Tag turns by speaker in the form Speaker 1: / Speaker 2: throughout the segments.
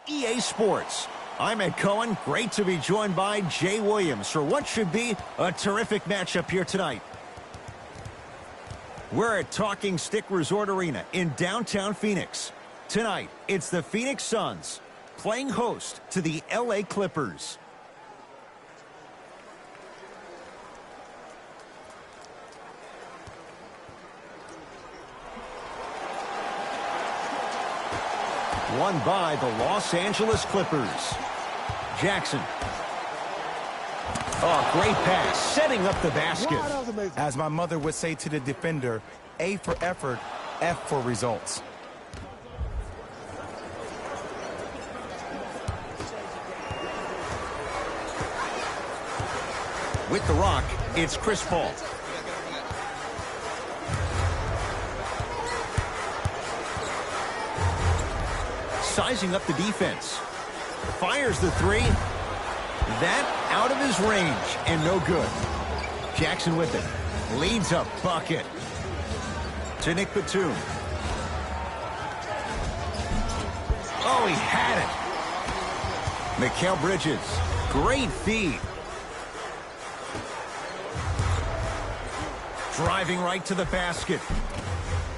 Speaker 1: EA Sports. I'm Ed Cohen. Great to be joined by Jay Williams for what should be a terrific matchup here tonight. We're at Talking Stick Resort Arena in downtown Phoenix. Tonight, it's the Phoenix Suns playing host to the LA Clippers. Won by the Los Angeles Clippers. Jackson. Oh, great pass, setting up the basket.
Speaker 2: As my mother would say to the defender, A for effort, F for results.
Speaker 1: With the rock, it's Chris Paul. Sizing up the defense. Fires the three. That out of his range and no good. Jackson with it. Leads a bucket. To Nick Batum. Oh, he had it. Mikal Bridges. Great feed. Driving right to the basket.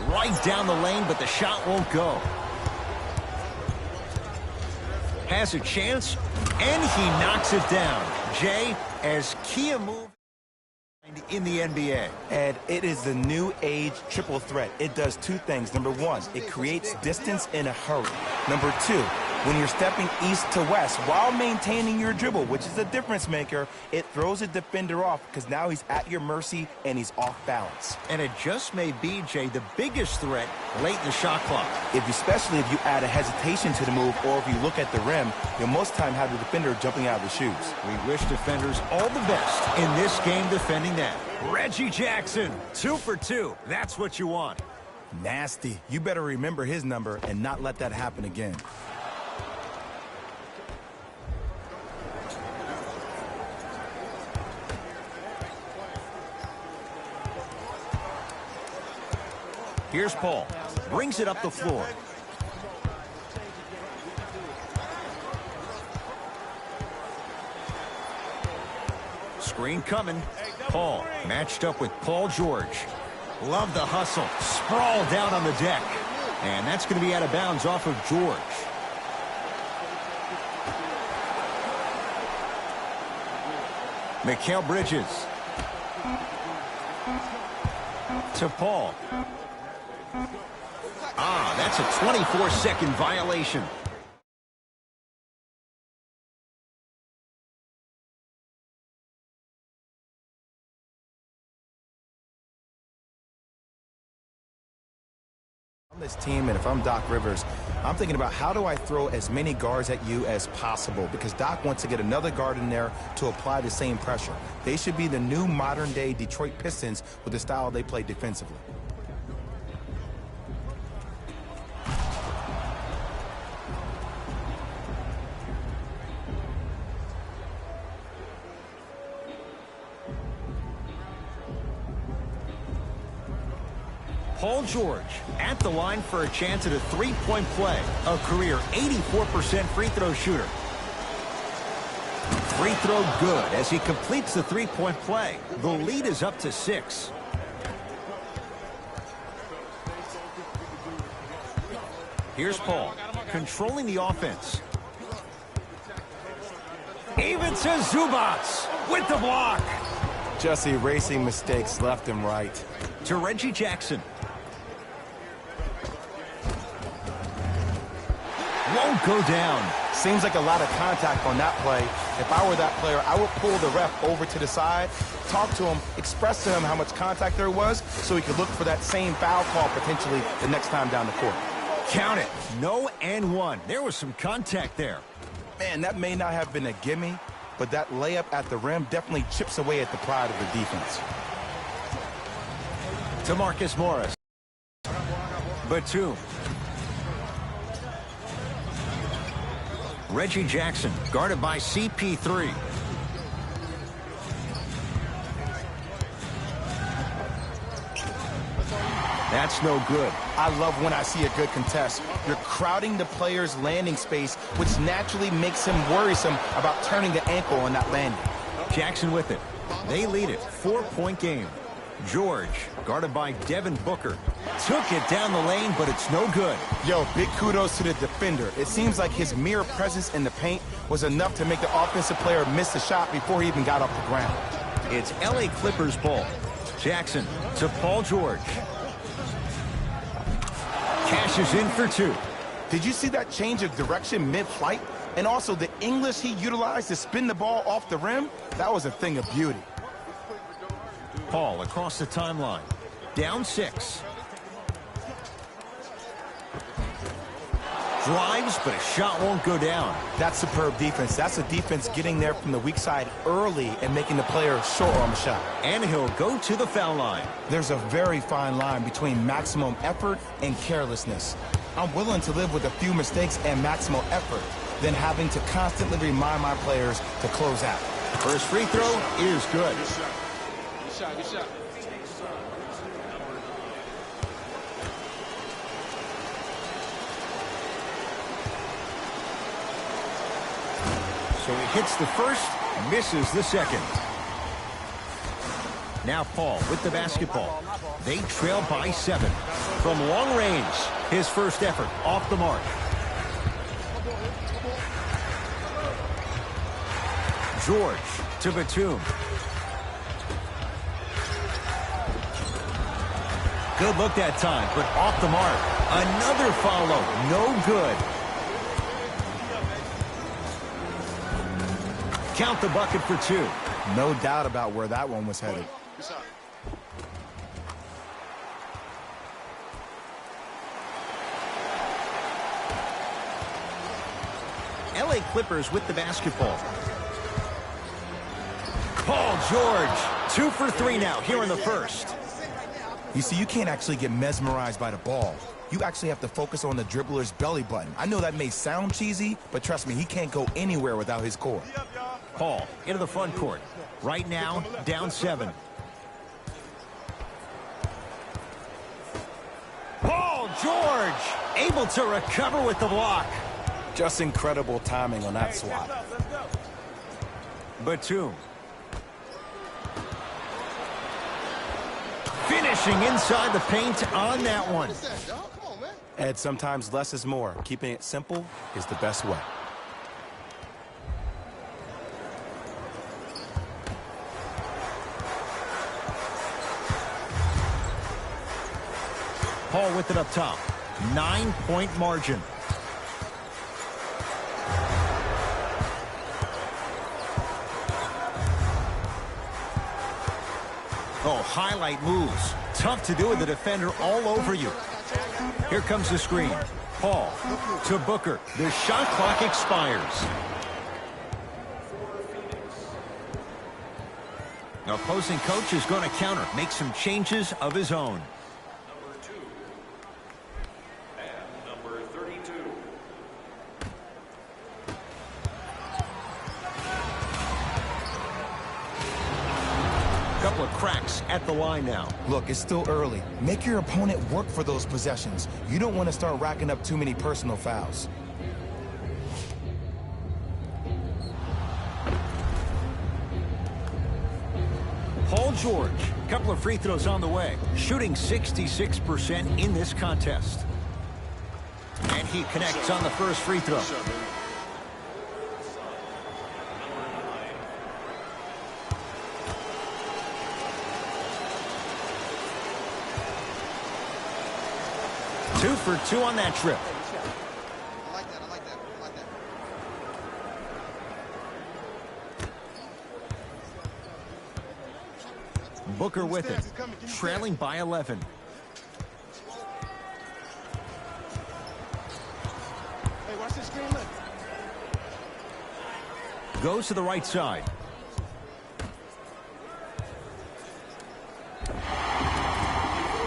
Speaker 1: Right down the lane, but the shot won't go. Has a chance, and he knocks it down. Jay, as key a move in the NBA.
Speaker 2: And it is the new age triple threat. It does two things. Number one, it creates distance in a hurry. Number two, when you're stepping east to west while maintaining your dribble, which is a difference maker, it throws a defender off because now he's at your mercy and he's off balance.
Speaker 1: And it just may be, Jay, the biggest threat late in the shot clock.
Speaker 2: Especially if you add a hesitation to the move, or if you look at the rim, you'll most time have the defender jumping out of the shoes.
Speaker 1: We wish defenders all the best in this game defending that. Reggie Jackson, 2 for 2. That's what you want.
Speaker 2: Nasty. You better remember his number and not let that happen again.
Speaker 1: Here's Paul. Brings it up the floor. Screen coming. Paul matched up with Paul George. Love the hustle. Sprawl down on the deck. And that's going to be out of bounds off of George. Mikal Bridges. To Paul. That's a 24-second violation.
Speaker 2: On this team, and if I'm Doc Rivers, I'm thinking about how do I throw as many guards at you as possible, because Doc wants to get another guard in there to apply the same pressure. They should be the new modern-day Detroit Pistons with the style they play defensively.
Speaker 1: Paul George at the line for a chance at a three-point play. A career 84% free throw shooter. Free throw good as he completes the three-point play. The lead is up to 6. Here's Paul controlling the offense. Even to Zubats with the block.
Speaker 2: Just erasing mistakes left and right.
Speaker 1: To Reggie Jackson. Won't go down.
Speaker 2: Seems like a lot of contact on that play. If I were that player, I would pull the ref over to the side, talk to him, express to him how much contact there was so he could look for that same foul call potentially the next time down the court.
Speaker 1: Count it. No and one. There was some contact there.
Speaker 2: Man, that may not have been a gimme, but that layup at the rim definitely chips away at the pride of the defense.
Speaker 1: To Marcus Morris. Batum. Reggie Jackson, guarded by CP3. That's no good.
Speaker 2: I love when I see a good contest. You're crowding the player's landing space, which naturally makes him worrisome about turning the ankle on that landing.
Speaker 1: Jackson with it. They lead it. 4-point game. George, guarded by Devin Booker. Took it down the lane, but it's no good.
Speaker 2: Yo, big kudos to the defender. It seems like his mere presence in the paint was enough to make the offensive player miss the shot before he even got off the ground.
Speaker 1: It's LA Clippers ball. Jackson to Paul George. Cashes in for two.
Speaker 2: Did you see that change of direction mid-flight? And also the English he utilized to spin the ball off the rim? That was a thing of beauty.
Speaker 1: Paul across the timeline. Down 6. Drives, but a shot won't go down.
Speaker 2: That's superb defense. That's a defense getting there from the weak side early and making the player short on the shot.
Speaker 1: And he'll go to the foul line.
Speaker 2: There's a very fine line between maximum effort and carelessness. I'm willing to live with a few mistakes and maximal effort than having to constantly remind my players to close out.
Speaker 1: First free throw is good.
Speaker 3: Good shot.
Speaker 1: So he hits the first, misses the second. Now Paul with the basketball. They trail by 7. From long range, his first effort off the mark. George to Batum. Good look that time, but off the mark. Another follow, no good. Count the bucket for 2.
Speaker 2: No doubt about where that one was headed.
Speaker 1: LA Clippers with the basketball. Paul George, 2 for 3 now here in the first.
Speaker 2: You see, you can't actually get mesmerized by the ball. You actually have to focus on the dribbler's belly button. I know that may sound cheesy, but trust me, he can't go anywhere without his core.
Speaker 1: Paul into the front court. Right now, down 7. Paul George able to recover with the block.
Speaker 2: Just incredible timing on that swat.
Speaker 1: Batum. Finishing inside the paint on that one.
Speaker 2: Ed, sometimes less is more. Keeping it simple is the best way.
Speaker 1: Paul with it up top. 9-point margin. Oh, highlight moves. Tough to do with the defender all over you. Here comes the screen. Paul to Booker. The shot clock expires. The opposing coach is going to counter, make some changes of his own.
Speaker 3: Number 2 and number 32.
Speaker 1: Couple of cracks at the line now.
Speaker 2: Look, it's still early. Make your opponent work for those possessions. You don't want to start racking up too many personal fouls.
Speaker 1: Paul George, couple of free throws on the way. Shooting 66% in this contest. And he connects on the first free throw. Two for 2 on that trip.
Speaker 4: I like that.
Speaker 1: Booker with it, trailing by 11.
Speaker 4: Hey, watch this screen, look.
Speaker 1: Goes to the right side.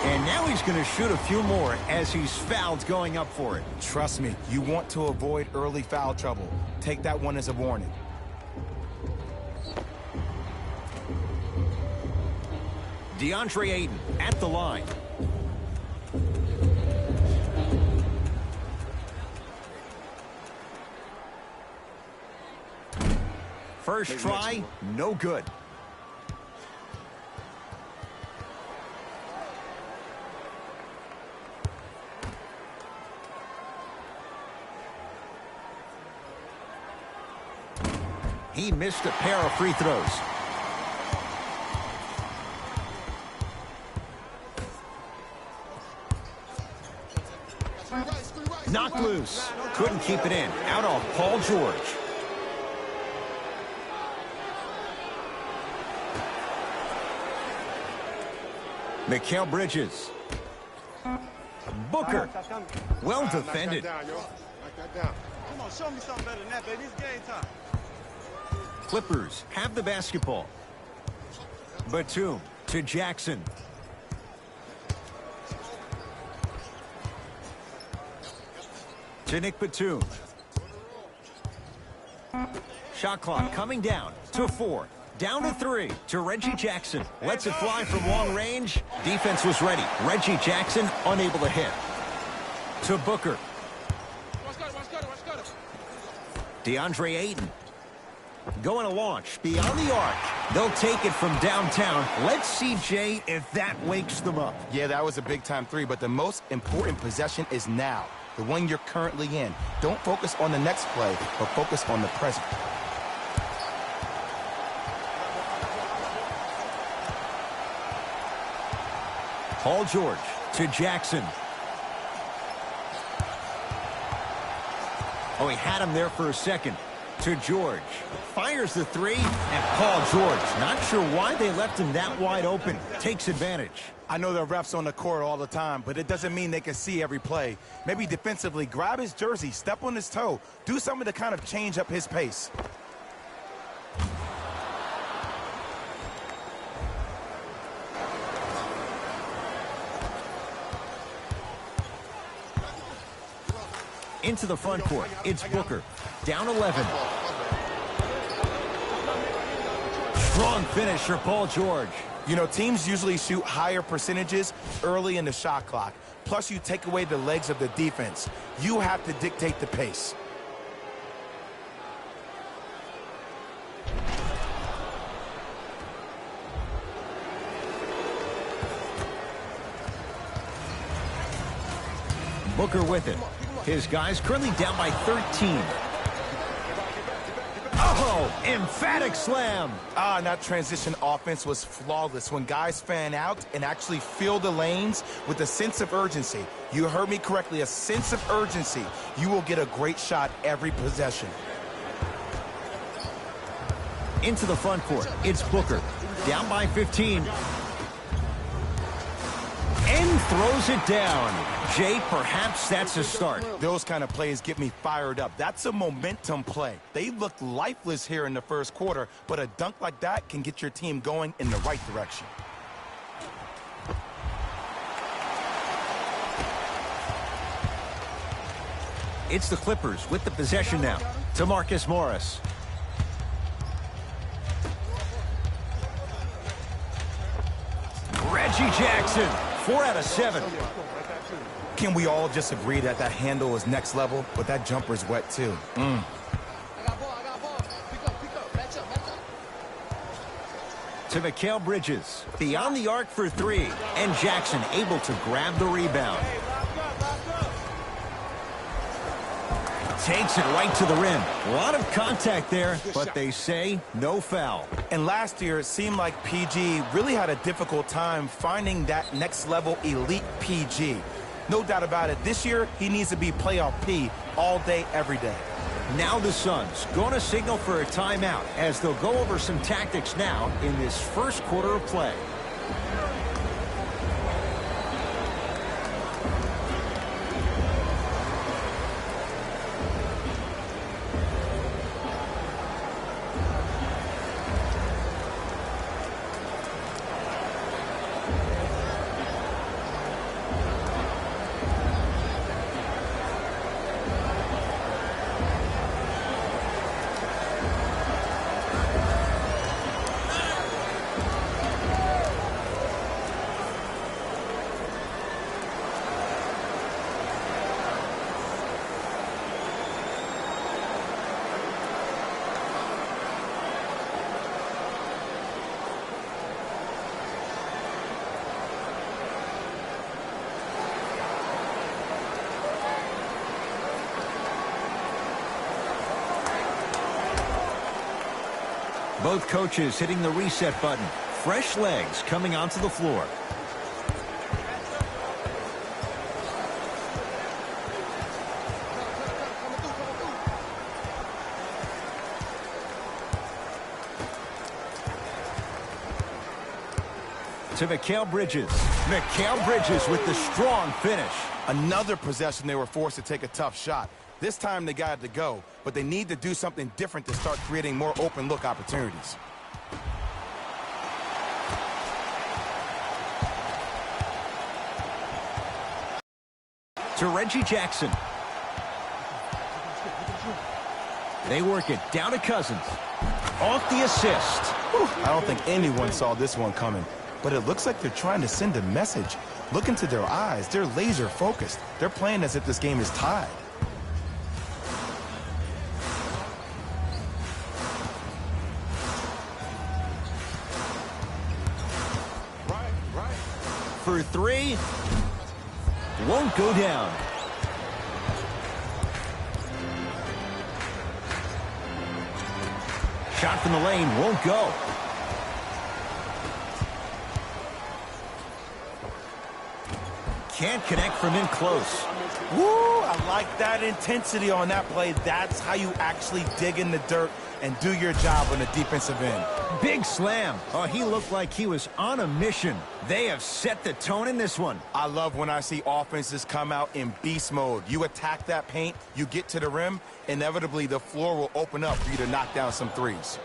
Speaker 1: And now he's going to shoot a few more as he's fouled going up for it.
Speaker 2: Trust me, you want to avoid early foul trouble. Take that one as a warning.
Speaker 1: DeAndre Ayton at the line. First try, no good. He missed a pair of free throws. Knocked loose. Couldn't keep it in. Out off Paul George. Mikal Bridges. Booker. Well defended.
Speaker 4: Come on, show me something better than that, baby. It's game time.
Speaker 1: Clippers have the basketball. Batum to Jackson. To Nick Batum. Shot clock coming down to 4. Down to 3 to Reggie Jackson. Lets it fly from long range. Defense was ready. Reggie Jackson unable to hit. To Booker. DeAndre Ayton. Going to launch beyond the arc. They'll take it from downtown. Let's see, Jay, if that wakes them up.
Speaker 2: Yeah, that was a big-time three, but the most important possession is now, the one you're currently in. Don't focus on the next play, but focus on the present.
Speaker 1: Paul George to Jackson. Oh, he had him there for a second. To George. Fires the three, and Paul George. Not sure why they left him that wide open. Takes advantage.
Speaker 2: I know there are refs on the court all the time, but it doesn't mean they can see every play. Maybe defensively, grab his jersey, step on his toe, do something to kind of change up his pace.
Speaker 1: Into the front court. It's Booker. Down 11. Strong finish for Paul George.
Speaker 2: You know, teams usually shoot higher percentages early in the shot clock. Plus, you take away the legs of the defense. You have to dictate the pace.
Speaker 1: Booker with it. His guys currently down by 13. Oh, emphatic slam.
Speaker 2: That transition offense was flawless when guys fan out and actually fill the lanes with a sense of urgency. You heard me correctly, a sense of urgency. You will get a great shot every possession.
Speaker 1: Into the front court. It's Booker. Down by 15. And throws it down. Jay, perhaps that's a start.
Speaker 2: Those kind of plays get me fired up. That's a momentum play. They looked lifeless here in the first quarter, but a dunk like that can get your team going in the right direction.
Speaker 1: It's the Clippers with the possession now. To Marcus Morris. Reggie Jackson. 4 out of 7.
Speaker 2: Can we all just agree that that handle is next level, but that jumper's wet too?
Speaker 4: I got ball. Pick up. Match up.
Speaker 1: To Mikal Bridges. Beyond the arc for 3. And Jackson able to grab the rebound. Takes it right to the rim. A lot of contact there, but they say no foul.
Speaker 2: And last year, it seemed like PG really had a difficult time finding that next level elite PG. No doubt about it, this year, he needs to be playoff P all day, every day.
Speaker 1: Now the Suns going to signal for a timeout as they'll go over some tactics now in this first quarter of play. Both coaches hitting the reset button. Fresh legs coming onto the floor. To Mikal Bridges. Mikal Bridges with the strong finish.
Speaker 2: Another possession they were forced to take a tough shot. This time they got it to go, but they need to do something different to start creating more open look opportunities.
Speaker 1: To Reggie Jackson. They work it down to Cousins. Off the assist.
Speaker 2: I don't think anyone saw this one coming, but it looks like they're trying to send a message. Look into their eyes. They're laser focused. They're playing as if this game is tied.
Speaker 1: For three. Won't go down. Shot from the lane won't go. Can't connect from in close.
Speaker 2: Woo! I like that intensity on that play. That's how you actually dig in the dirt and do your job on the defensive end.
Speaker 1: Big slam. Oh, he looked like he was on a mission. They have set the tone in this one.
Speaker 2: I love when I see offenses come out in beast mode. You attack that paint, you get to the rim, inevitably the floor will open up for you to knock down some threes.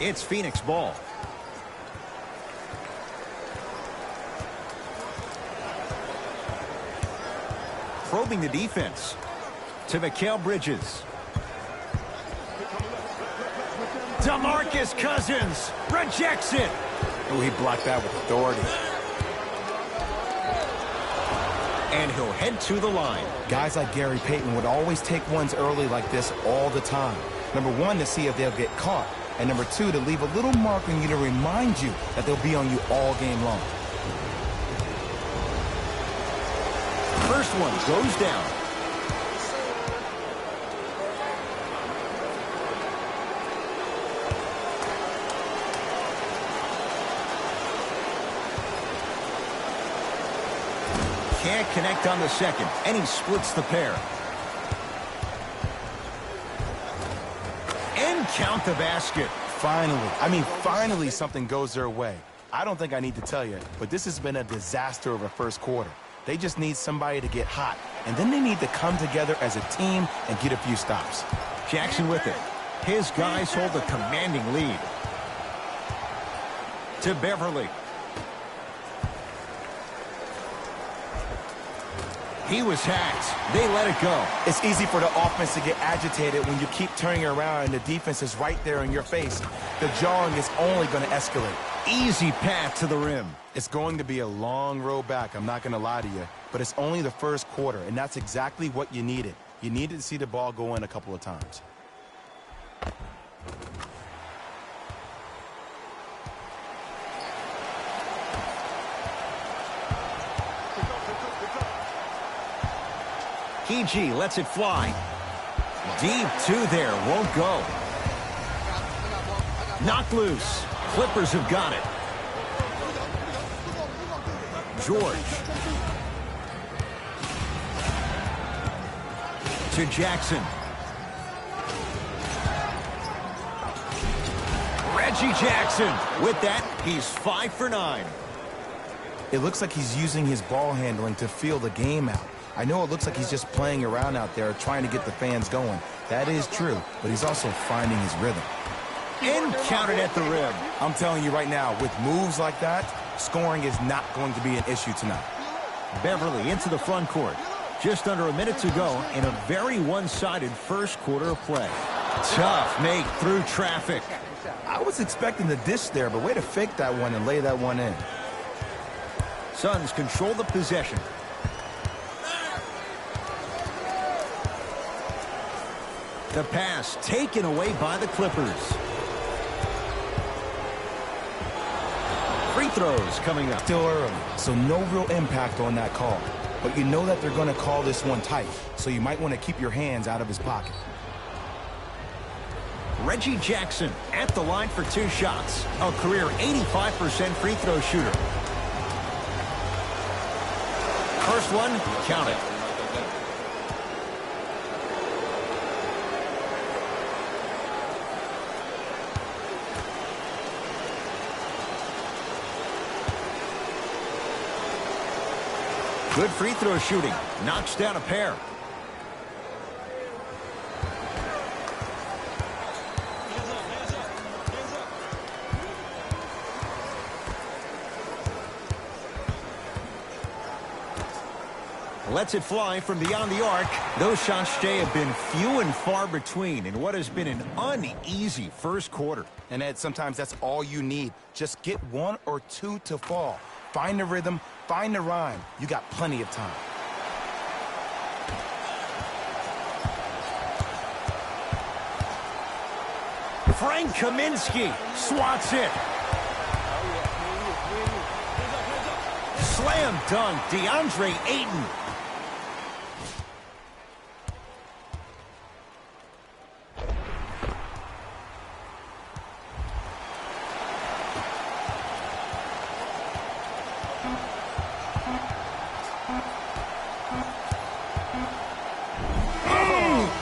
Speaker 1: It's Phoenix ball. Probing the defense. To Mikal Bridges. DeMarcus Cousins rejects it.
Speaker 2: Oh, he blocked that with authority.
Speaker 1: And he'll head to the line.
Speaker 2: Guys like Gary Payton would always take ones early like this all the time. Number one, to see if they'll get caught. And number two, to leave a little mark on you to remind you that they'll be on you all game long.
Speaker 1: First one goes down. Can't connect on the second, and he splits the pair. And count the basket.
Speaker 2: Finally something goes their way. I don't think I need to tell you, but this has been a disaster of a first quarter. They just need somebody to get hot, and then they need to come together as a team and get a few stops.
Speaker 1: Jackson with it. His guys hold a commanding lead. To Beverly. He was hacked. They let it go.
Speaker 2: It's easy for the offense to get agitated when you keep turning around and the defense is right there in your face. The jawing is only going to escalate.
Speaker 1: Easy path to the rim.
Speaker 2: It's going to be a long road back, I'm not going to lie to you. But it's only the first quarter, and that's exactly what you needed. You needed to see the ball go in a couple of times.
Speaker 1: PG lets it fly. Deep two there, won't go. Knocked loose. Clippers have got it. George. To Jackson. Reggie Jackson. With that, he's 5 for 9.
Speaker 2: It looks like he's using his ball handling to feel the game out. I know it looks like he's just playing around out there trying to get the fans going. That is true, but he's also finding his rhythm.
Speaker 1: And counted at the rim.
Speaker 2: I'm telling you right now, with moves like that, scoring is not going to be an issue tonight.
Speaker 1: Beverly into the front court. Just under a minute to go in a very one-sided first quarter of play. Tough make through traffic.
Speaker 2: I was expecting the dish there, but way to fake that one and lay that one in.
Speaker 1: Suns control the possession. The pass taken away by the Clippers. Free throws coming up.
Speaker 2: Still early, so no real impact on that call. But you know that they're going to call this one tight, so you might want to keep your hands out of his pocket.
Speaker 1: Reggie Jackson at the line for 2 shots. A career 85% free throw shooter. First one, count it. Good free throw shooting. Knocks down a pair. Lets it fly from beyond the arc. Those shots, Jay, have been few and far between in what has been an uneasy first quarter.
Speaker 2: And Ed, sometimes that's all you need. Just get 1 or 2 to fall. Find the rhythm, find the rhyme. You got plenty of time.
Speaker 1: Frank Kaminsky swats it. Slam dunk, DeAndre Ayton.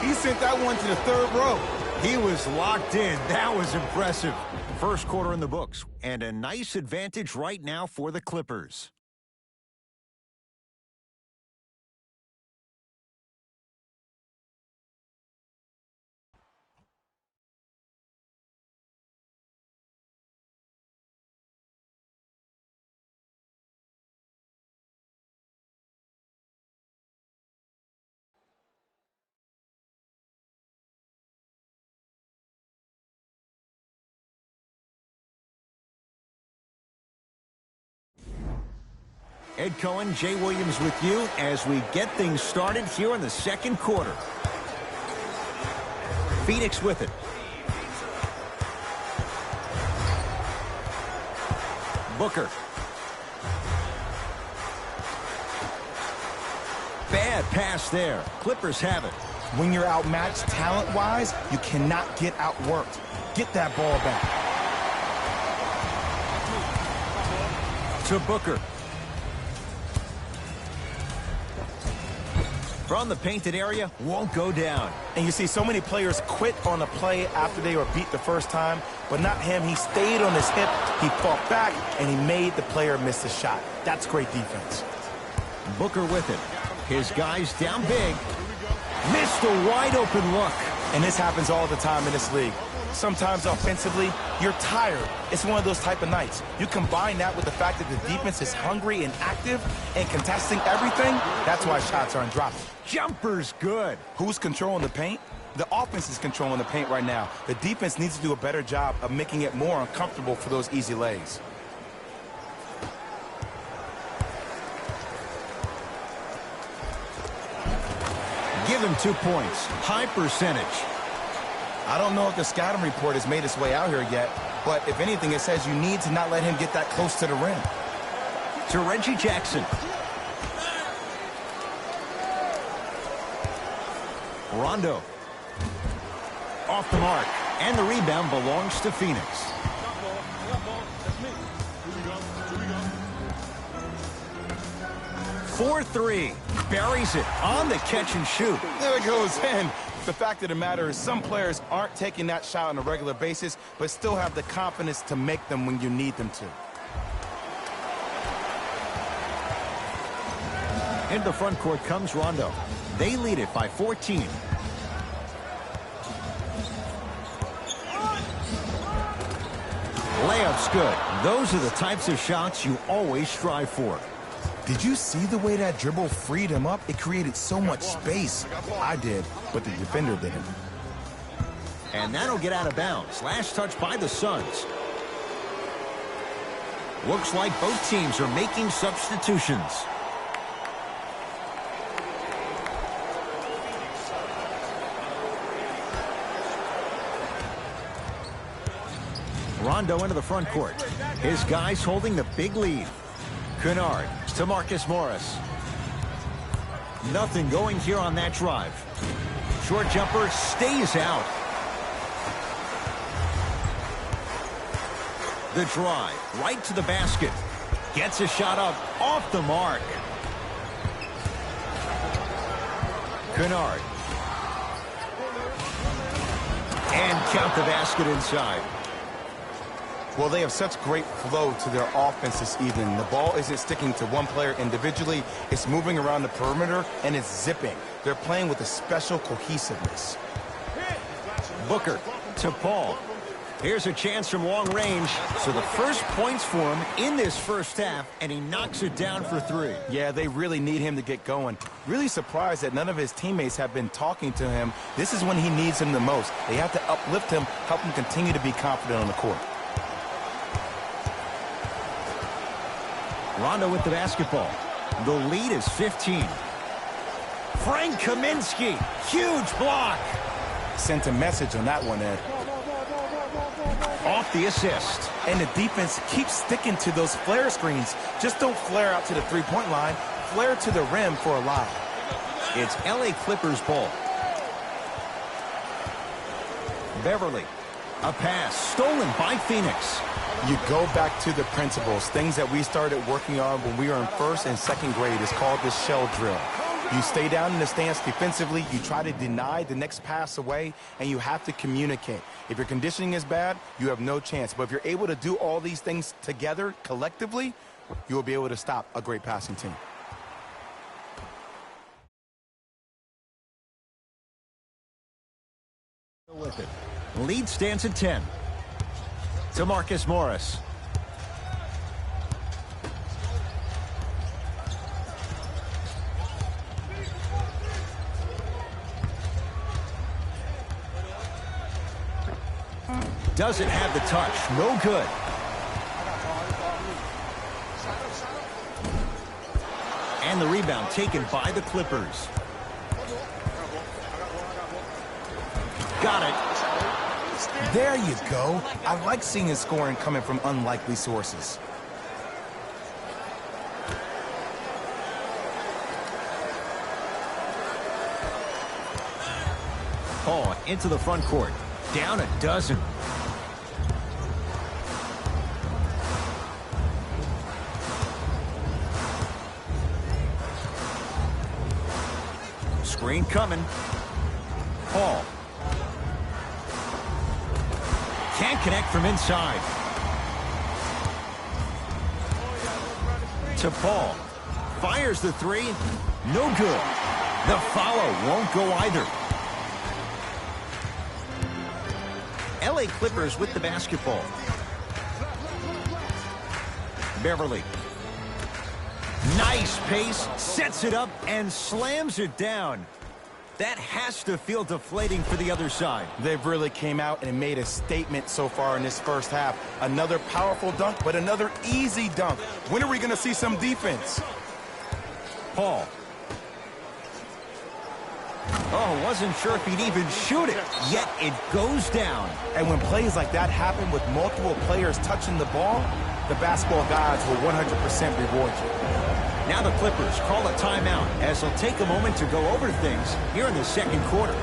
Speaker 2: He sent that one to the 3rd row.
Speaker 1: He was locked in. That was impressive. First quarter in the books, and a nice advantage right now for the Clippers. Ed Cohen, Jay Williams with you as we get things started here in the second quarter. Phoenix with it. Booker. Bad pass there. Clippers have it.
Speaker 2: When you're outmatched talent-wise, you cannot get outworked. Get that ball back.
Speaker 1: To Booker. From the painted area, won't go down.
Speaker 2: And you see so many players quit on a play after they were beat the first time, but not him. He stayed on his hip, he fought back, and he made the player miss the shot. That's great defense.
Speaker 1: Booker with it. His guys down big. Missed a wide open look.
Speaker 2: And this happens all the time in this league. Sometimes offensively, you're tired. It's one of those type of nights. You combine that with the fact that the defense is hungry and active and contesting everything, that's why shots aren't dropping.
Speaker 1: Jumper's good.
Speaker 2: Who's controlling the paint? The offense is controlling the paint right now. The defense needs to do a better job of making it more uncomfortable for those easy lays.
Speaker 1: Give him 2 points. High percentage.
Speaker 2: I don't know if the scouting report has made its way out here yet, but if anything, it says you need to not let him get that close to the rim.
Speaker 1: To Reggie Jackson. Rondo. Off the mark. And the rebound belongs to Phoenix. 4-3. Buries it on the catch and shoot.
Speaker 2: There it goes in. The fact of the matter is some players aren't taking that shot on a regular basis, but still have the confidence to make them when you need them to.
Speaker 1: Into the front court comes Rondo. They lead it by 14. Layup's good. Those are the types of shots you always strive for.
Speaker 2: Did you see the way that dribble freed him up? It created so much space. I did, but the defender didn't.
Speaker 1: And that'll get out of bounds. Last touch by the Suns. Looks like both teams are making substitutions. Rondo into the front court. His guys holding the big lead. Kennard to Marcus Morris. Nothing going here on that drive. Short jumper stays out. The drive right to the basket. Gets a shot up off the mark. Kennard. And count the basket inside.
Speaker 2: Well, they have such great flow to their offense this evening. The ball isn't sticking to one player individually. It's moving around the perimeter, and it's zipping. They're playing with a special cohesiveness.
Speaker 1: Booker to Paul. Here's a chance from long range. So the first points for him in this first half, and he knocks it down for 3.
Speaker 2: Yeah, they really need him to get going. Really surprised that none of his teammates have been talking to him. This is when he needs him the most. They have to uplift him, help him continue to be confident on the court.
Speaker 1: Rondo with the basketball. The lead is 15. Frank Kaminsky. Huge block.
Speaker 2: Sent a message on that one, Ed.
Speaker 1: Off the assist.
Speaker 2: And the defense keeps sticking to those flare screens. Just don't flare out to the three-point line. Flare to the rim for a lob.
Speaker 1: It's LA Clippers ball. Beverly. A pass stolen by Phoenix.
Speaker 2: You go back to the principles, things that we started working on when we were in first and second grade. It's called the shell drill. You stay down in the stance defensively, you try to deny the next pass away, and you have to communicate. If your conditioning is bad, you have no chance. But if you're able to do all these things together, collectively, you will be able to stop a great passing team.
Speaker 1: With it. Lead stands at 10. To Marcus Morris. Doesn't have the touch. No good. And the rebound taken by the Clippers. Got it.
Speaker 2: There you go. I like seeing his scoring coming from unlikely sources.
Speaker 1: Paul into the front court. Down a dozen. Screen coming. Paul. Can't connect from inside. To Paul. Fires the 3. No good. The follow won't go either. LA Clippers with the basketball. Beverly. Nice pace. Sets it up and slams it down. That has to feel deflating for the other side.
Speaker 2: They've really came out and made a statement so far in this first half. Another powerful dunk, but another easy dunk. When are we going to see some defense?
Speaker 1: Paul. Oh, wasn't sure if he'd even shoot it, yet it goes down.
Speaker 2: And when plays like that happen with multiple players touching the ball, the basketball gods will 100% reward you.
Speaker 1: Now the Clippers call a timeout as they'll take a moment to go over things here in the second quarter.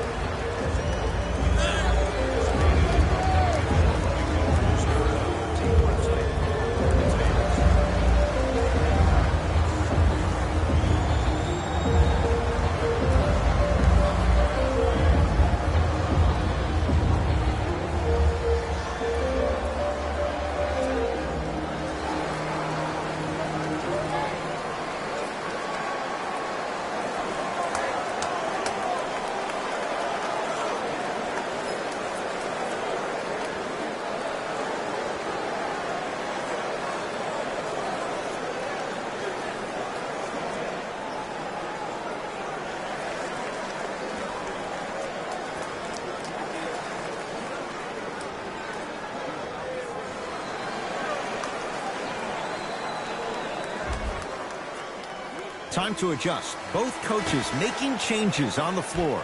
Speaker 1: Time to adjust. Both coaches making changes on the floor.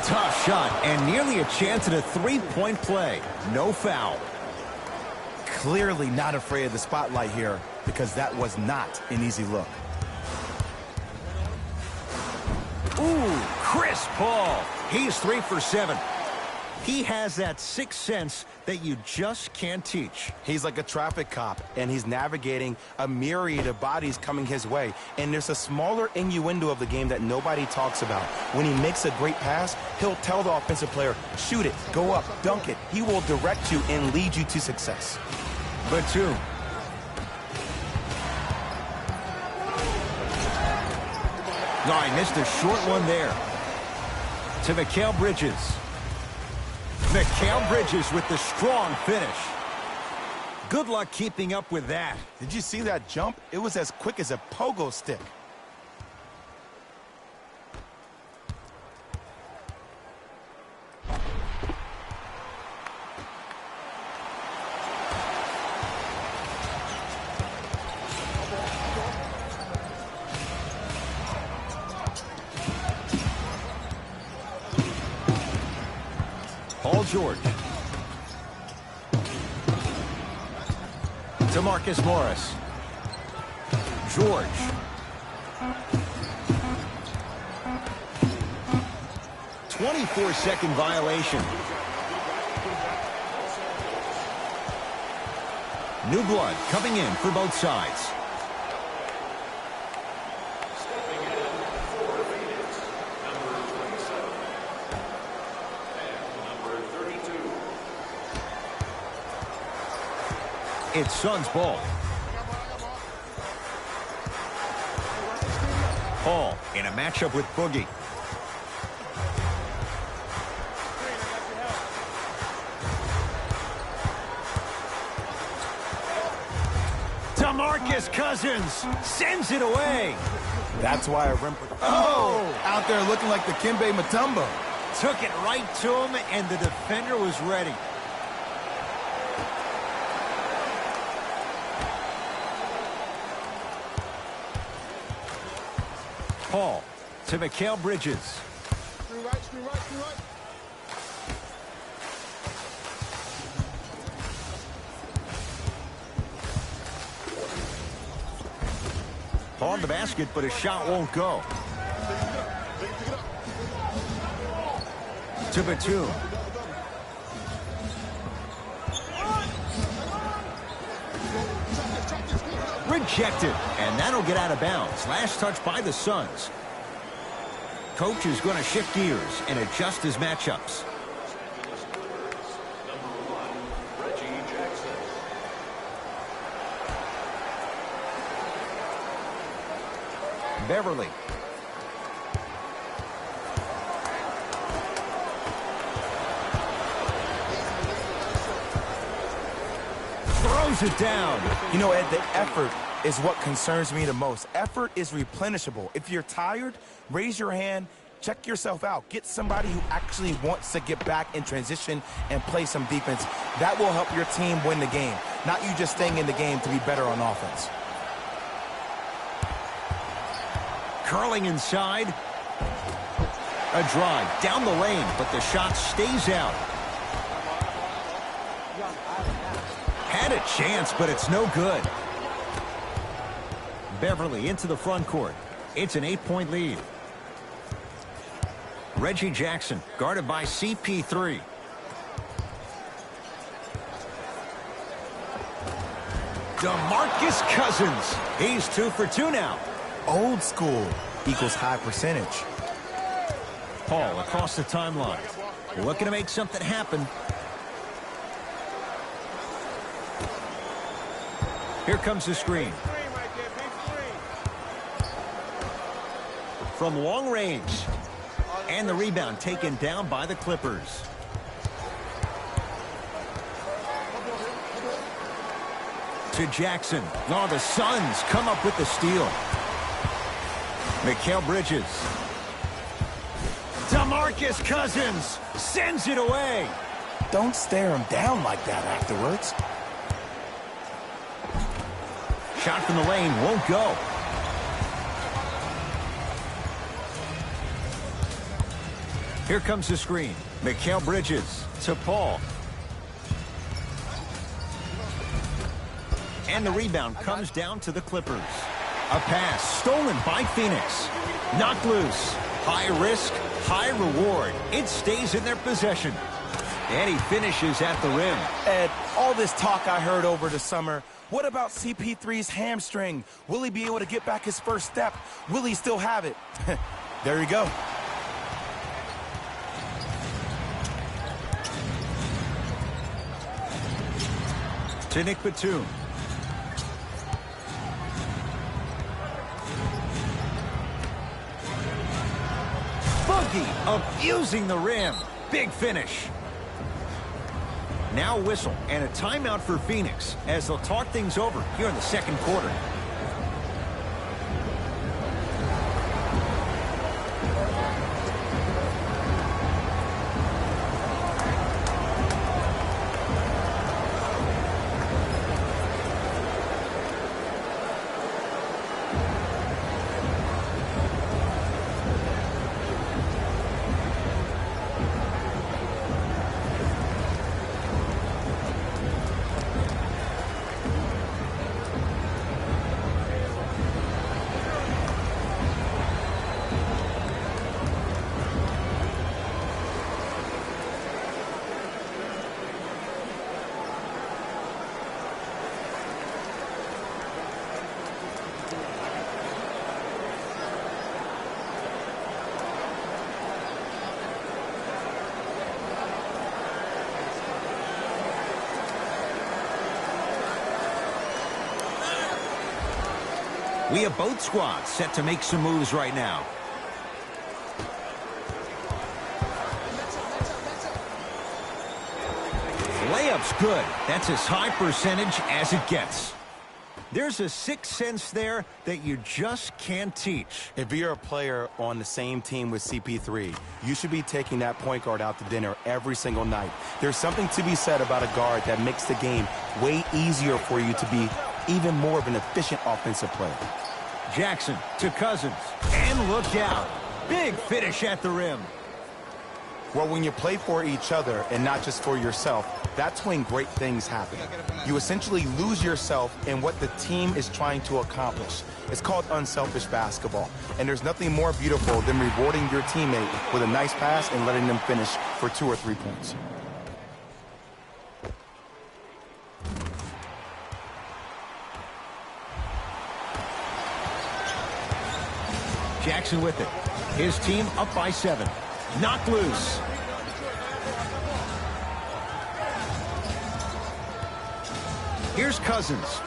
Speaker 1: Tough shot and nearly a chance at a three-point play. No foul.
Speaker 2: Clearly not afraid of the spotlight here because that was not an easy look.
Speaker 1: Ooh, crisp ball. He's 3 for 7. He has that sixth sense that you just can't teach.
Speaker 2: He's like a traffic cop, and he's navigating a myriad of bodies coming his way. And there's a smaller innuendo of the game that nobody talks about. When he makes a great pass, he'll tell the offensive player, shoot it, go up, dunk it. He will direct you and lead you to success.
Speaker 1: Batum. No, I missed a short one there. To Mikal Bridges. Mikal Bridges with the strong finish. Good luck keeping up with that.
Speaker 2: Did you see that jump? It was as quick as a pogo stick.
Speaker 1: Paul George. To Marcus Morris. George. "24-second violation. New blood coming in for both sides. It's Suns ball. Paul in a matchup with Boogie. DeMarcus Cousins sends it away.
Speaker 2: That's why I remember. Oh! Out there looking like the Kimbe Mutombo.
Speaker 1: Took it right to him, and the defender was ready. Paul to Mikal Bridges.
Speaker 4: Screen right, screen right, screen right.
Speaker 1: On the basket, but his shot won't go. To Batum. Rejected, and that'll get out of bounds. Last touch by the Suns. Coach is going to shift gears and adjust his matchups. Beverly. Throws it down.
Speaker 2: You know, Ed, the effort is what concerns me the most. Effort is replenishable. If you're tired, raise your hand, check yourself out. Get somebody who actually wants to get back in transition and play some defense. That will help your team win the game, not you just staying in the game to be better on offense.
Speaker 1: Curling inside. A drive down the lane, but the shot stays out. Had a chance, but it's no good. Beverly into the front court. It's an 8-point lead. Reggie Jackson guarded by CP3. DeMarcus Cousins. He's 2 for 2 now.
Speaker 2: Old school equals high percentage.
Speaker 1: Paul across the timeline. Looking to make something happen. Here comes the screen. From long range. And the rebound taken down by the Clippers. To Jackson. Oh, the Suns come up with the steal. Mikal Bridges. DeMarcus Cousins sends it away.
Speaker 2: Don't stare him down like that afterwards.
Speaker 1: Shot from the lane won't go. Here comes the screen. Mikal Bridges to Paul. And the rebound comes down to the Clippers. A pass stolen by Phoenix. Knocked loose. High risk, high reward. It stays in their possession. And he finishes at the rim.
Speaker 2: Ed, all this talk I heard over the summer, what about CP3's hamstring? Will he be able to get back his first step? Will he still have it? There you go.
Speaker 1: To Nick Batum. Boogie abusing the rim. Big finish. Now whistle and a timeout for Phoenix as they'll talk things over here in the second quarter. We have both squads set to make some moves right now. Layup's good. That's as high percentage as it gets. There's a sixth sense there that you just can't teach.
Speaker 2: If you're a player on the same team with CP3, you should be taking that point guard out to dinner every single night. There's something to be said about a guard that makes the game way easier for you to be even more of an efficient offensive player.
Speaker 1: Jackson to Cousins. And look out. Big finish at the rim.
Speaker 2: Well, when you play for each other and not just for yourself, that's when great things happen. You essentially lose yourself in what the team is trying to accomplish. It's called unselfish basketball. And there's nothing more beautiful than rewarding your teammate with a nice pass and letting them finish for 2 or 3 points.
Speaker 1: Jackson with it. His team up by 7. Knocked loose. Here's Cousins.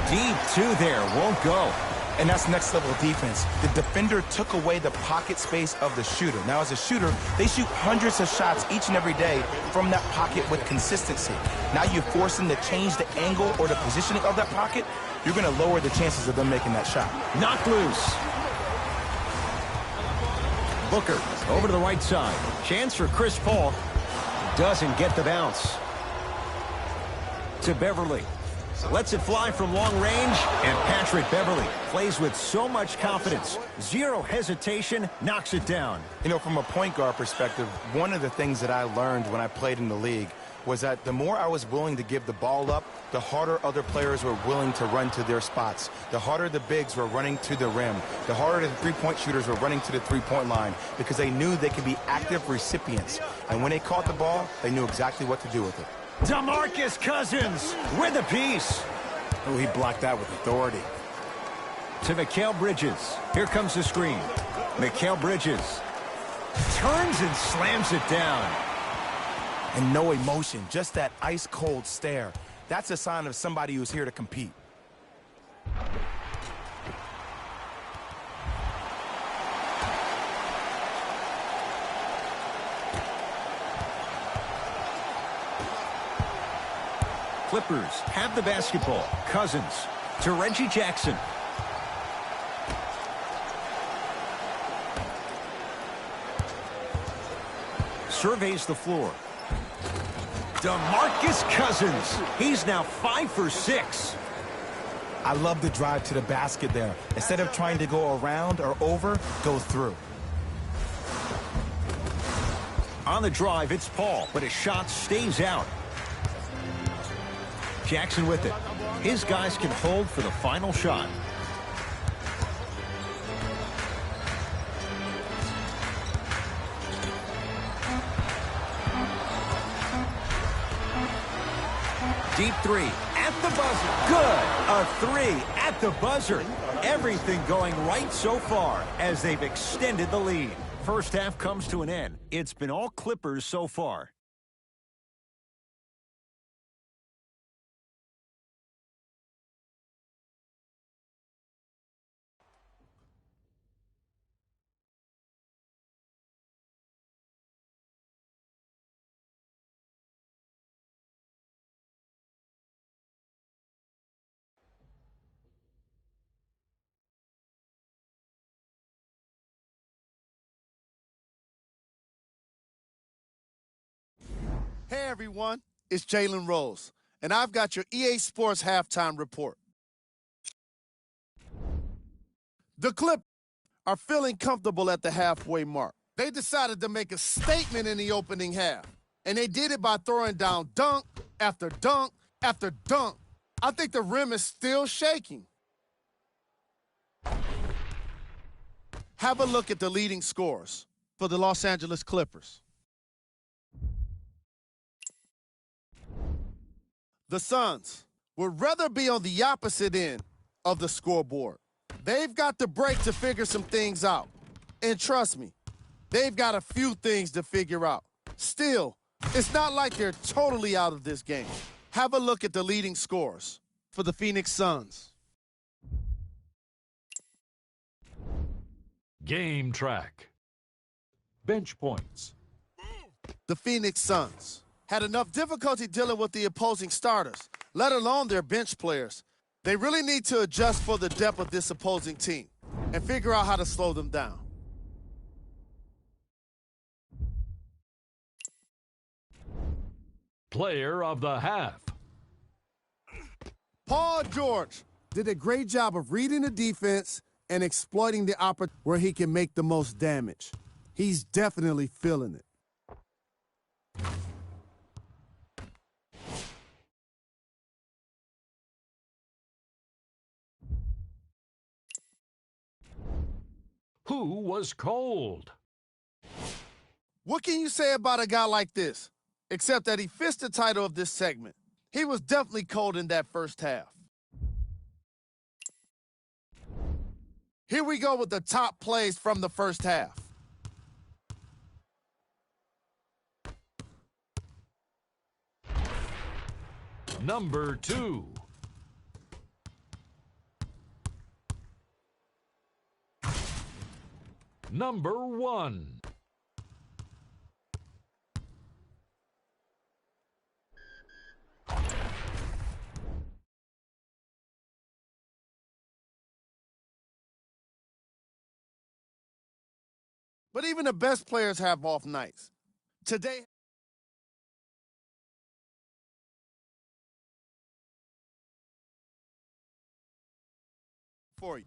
Speaker 1: Deep 2 there. Won't go.
Speaker 2: And that's next level defense. The defender took away the pocket space of the shooter. Now, as a shooter, they shoot hundreds of shots each and every day from that pocket with consistency. Now you force them to change the angle or the positioning of that pocket. You're going to lower the chances of them making that shot.
Speaker 1: Knocked loose. Booker over to the right side. Chance for Chris Paul. Doesn't get the bounce. To Beverly. Lets it fly from long range. And Patrick Beverly plays with so much confidence. Zero hesitation. Knocks it down.
Speaker 2: You know, from a point guard perspective, one of the things that I learned when I played in the league was that the more I was willing to give the ball up, the harder other players were willing to run to their spots. The harder the bigs were running to the rim. The harder the three-point shooters were running to the three-point line because they knew they could be active recipients. And when they caught the ball, they knew exactly what to do with it.
Speaker 1: DeMarcus Cousins with a piece.
Speaker 2: Oh, he blocked that with authority.
Speaker 1: To Mikal Bridges. Here comes the screen. Mikal Bridges turns and slams it down.
Speaker 2: And no emotion, just that ice-cold stare. That's a sign of somebody who's here to compete.
Speaker 1: Clippers have the basketball. Cousins to Reggie Jackson. Surveys the floor. DeMarcus Cousins. He's now 5 for 6.
Speaker 2: I love the drive to the basket there. Instead of trying to go around or over, go through.
Speaker 1: On the drive, it's Paul, but his shot stays out. Jackson with it. His guys can hold for the final shot. Deep three at the buzzer. Good. A three at the buzzer. Everything going right so far as they've extended the lead. First half comes to an end. It's been all Clippers so far.
Speaker 4: Hey everyone, it's Jalen Rose, and I've got your EA Sports halftime report. The Clippers are feeling comfortable at the halfway mark. They decided to make a statement in the opening half, and they did it by throwing down dunk after dunk after dunk. I think the rim is still shaking. Have a look at the leading scorers for the Los Angeles Clippers. The Suns would rather be on the opposite end of the scoreboard. They've got the break to figure some things out. And trust me, they've got a few things to figure out. Still, it's not like they're totally out of this game. Have a look at the leading scorers for the Phoenix Suns.
Speaker 5: Game track. Bench points.
Speaker 4: The Phoenix Suns had enough difficulty dealing with the opposing starters, let alone their bench players. They really need to adjust for the depth of this opposing team and figure out how to slow them down.
Speaker 5: Player of the half.
Speaker 4: Paul George did a great job of reading the defense and exploiting the opportunity where he can make the most damage. He's definitely feeling it.
Speaker 5: Who was cold?
Speaker 4: What can you say about a guy like this? Except that he fits the title of this segment. He was definitely cold in that first half. Here we go with the top plays from the first half.
Speaker 5: Number 2. Number 1.
Speaker 4: But even the best players have off nights. Today, for you.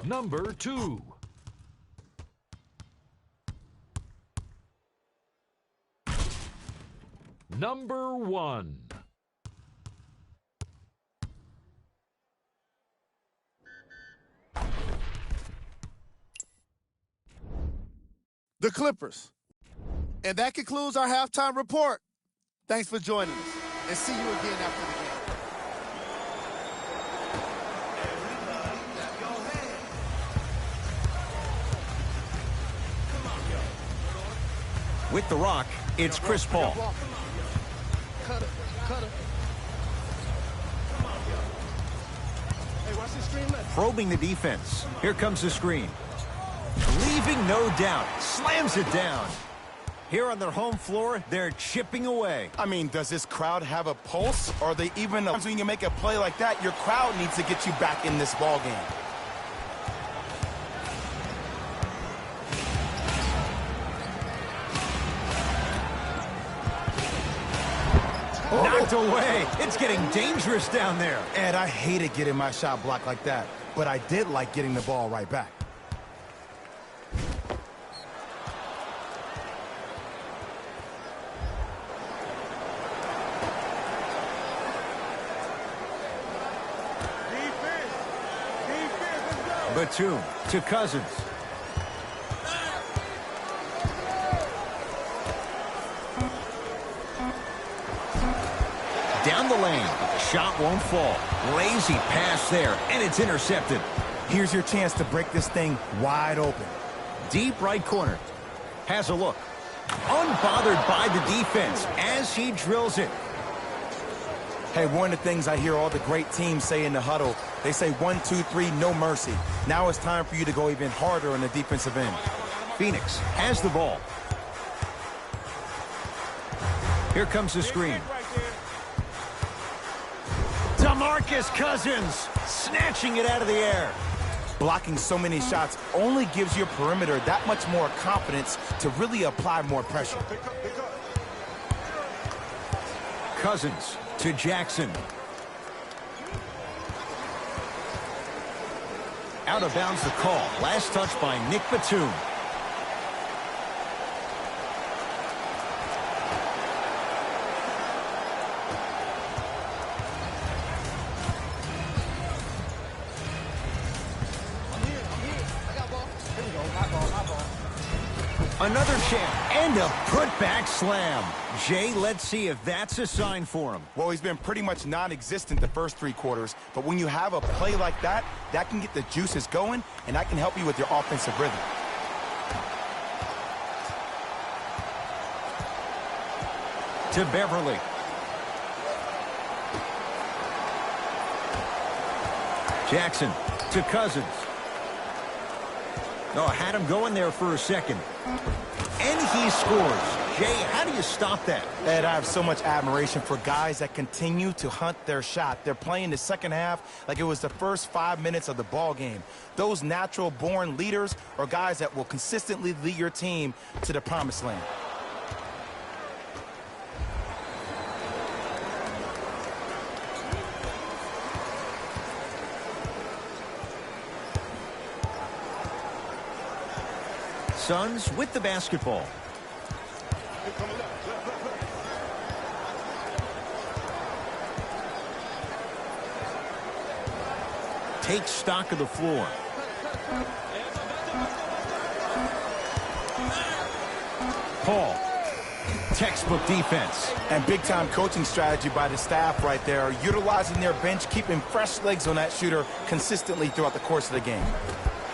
Speaker 5: Number 2. Number 1.
Speaker 4: The Clippers. And that concludes our halftime report. Thanks for joining us, and see you again after the game.
Speaker 1: With the rock, it's Chris Paul.
Speaker 4: Cutter. Hey, watch this screen left.
Speaker 1: Probing the defense. Here comes the screen. Leaving no doubt. Slams it down. Here on their home floor, they're chipping away.
Speaker 2: I mean, does this crowd have a pulse? Or are they even... When you make a play like that, your crowd needs to get you back in this ball game.
Speaker 1: Knocked away. It's getting dangerous down there.
Speaker 2: Ed, I hated getting my shot blocked like that. but I did like getting the ball right back.
Speaker 1: Batum to Cousins. Down the lane. Shot won't fall. Lazy pass there, and it's intercepted.
Speaker 2: Here's your chance to break this thing wide open.
Speaker 1: Deep right corner. Has a look. Unbothered by the defense as he drills it.
Speaker 2: Hey, one of the things I hear all the great teams say in the huddle, they say 1, 2, 3, no mercy. Now it's time for you to go even harder on the defensive end.
Speaker 1: Phoenix has the ball. Here comes the screen. DeMarcus Cousins snatching it out of the air.
Speaker 2: Blocking so many shots only gives your perimeter that much more confidence to really apply more pressure.
Speaker 1: Cousins to Jackson. Out of bounds the call. Last touch by Nick Batum. Another chance and a putback slam. Jay, let's see if that's a sign for him.
Speaker 2: Well, he's been pretty much non-existent the first 3 quarters, but when you have a play like that, that can get the juices going, and that can help you with your offensive rhythm.
Speaker 1: To Beverly. Jackson to Cousins. Oh, had him going there for a second. And he scores. Jay, how do you stop that?
Speaker 2: Ed, I have so much admiration for guys that continue to hunt their shot. They're playing the second half like it was the first 5 minutes of the ball game. Those natural-born leaders are guys that will consistently lead your team to the promised land.
Speaker 1: Suns with the basketball. Take stock of the floor. Paul. Textbook defense.
Speaker 2: And big-time coaching strategy by the staff right there, utilizing their bench, keeping fresh legs on that shooter consistently throughout the course of the game.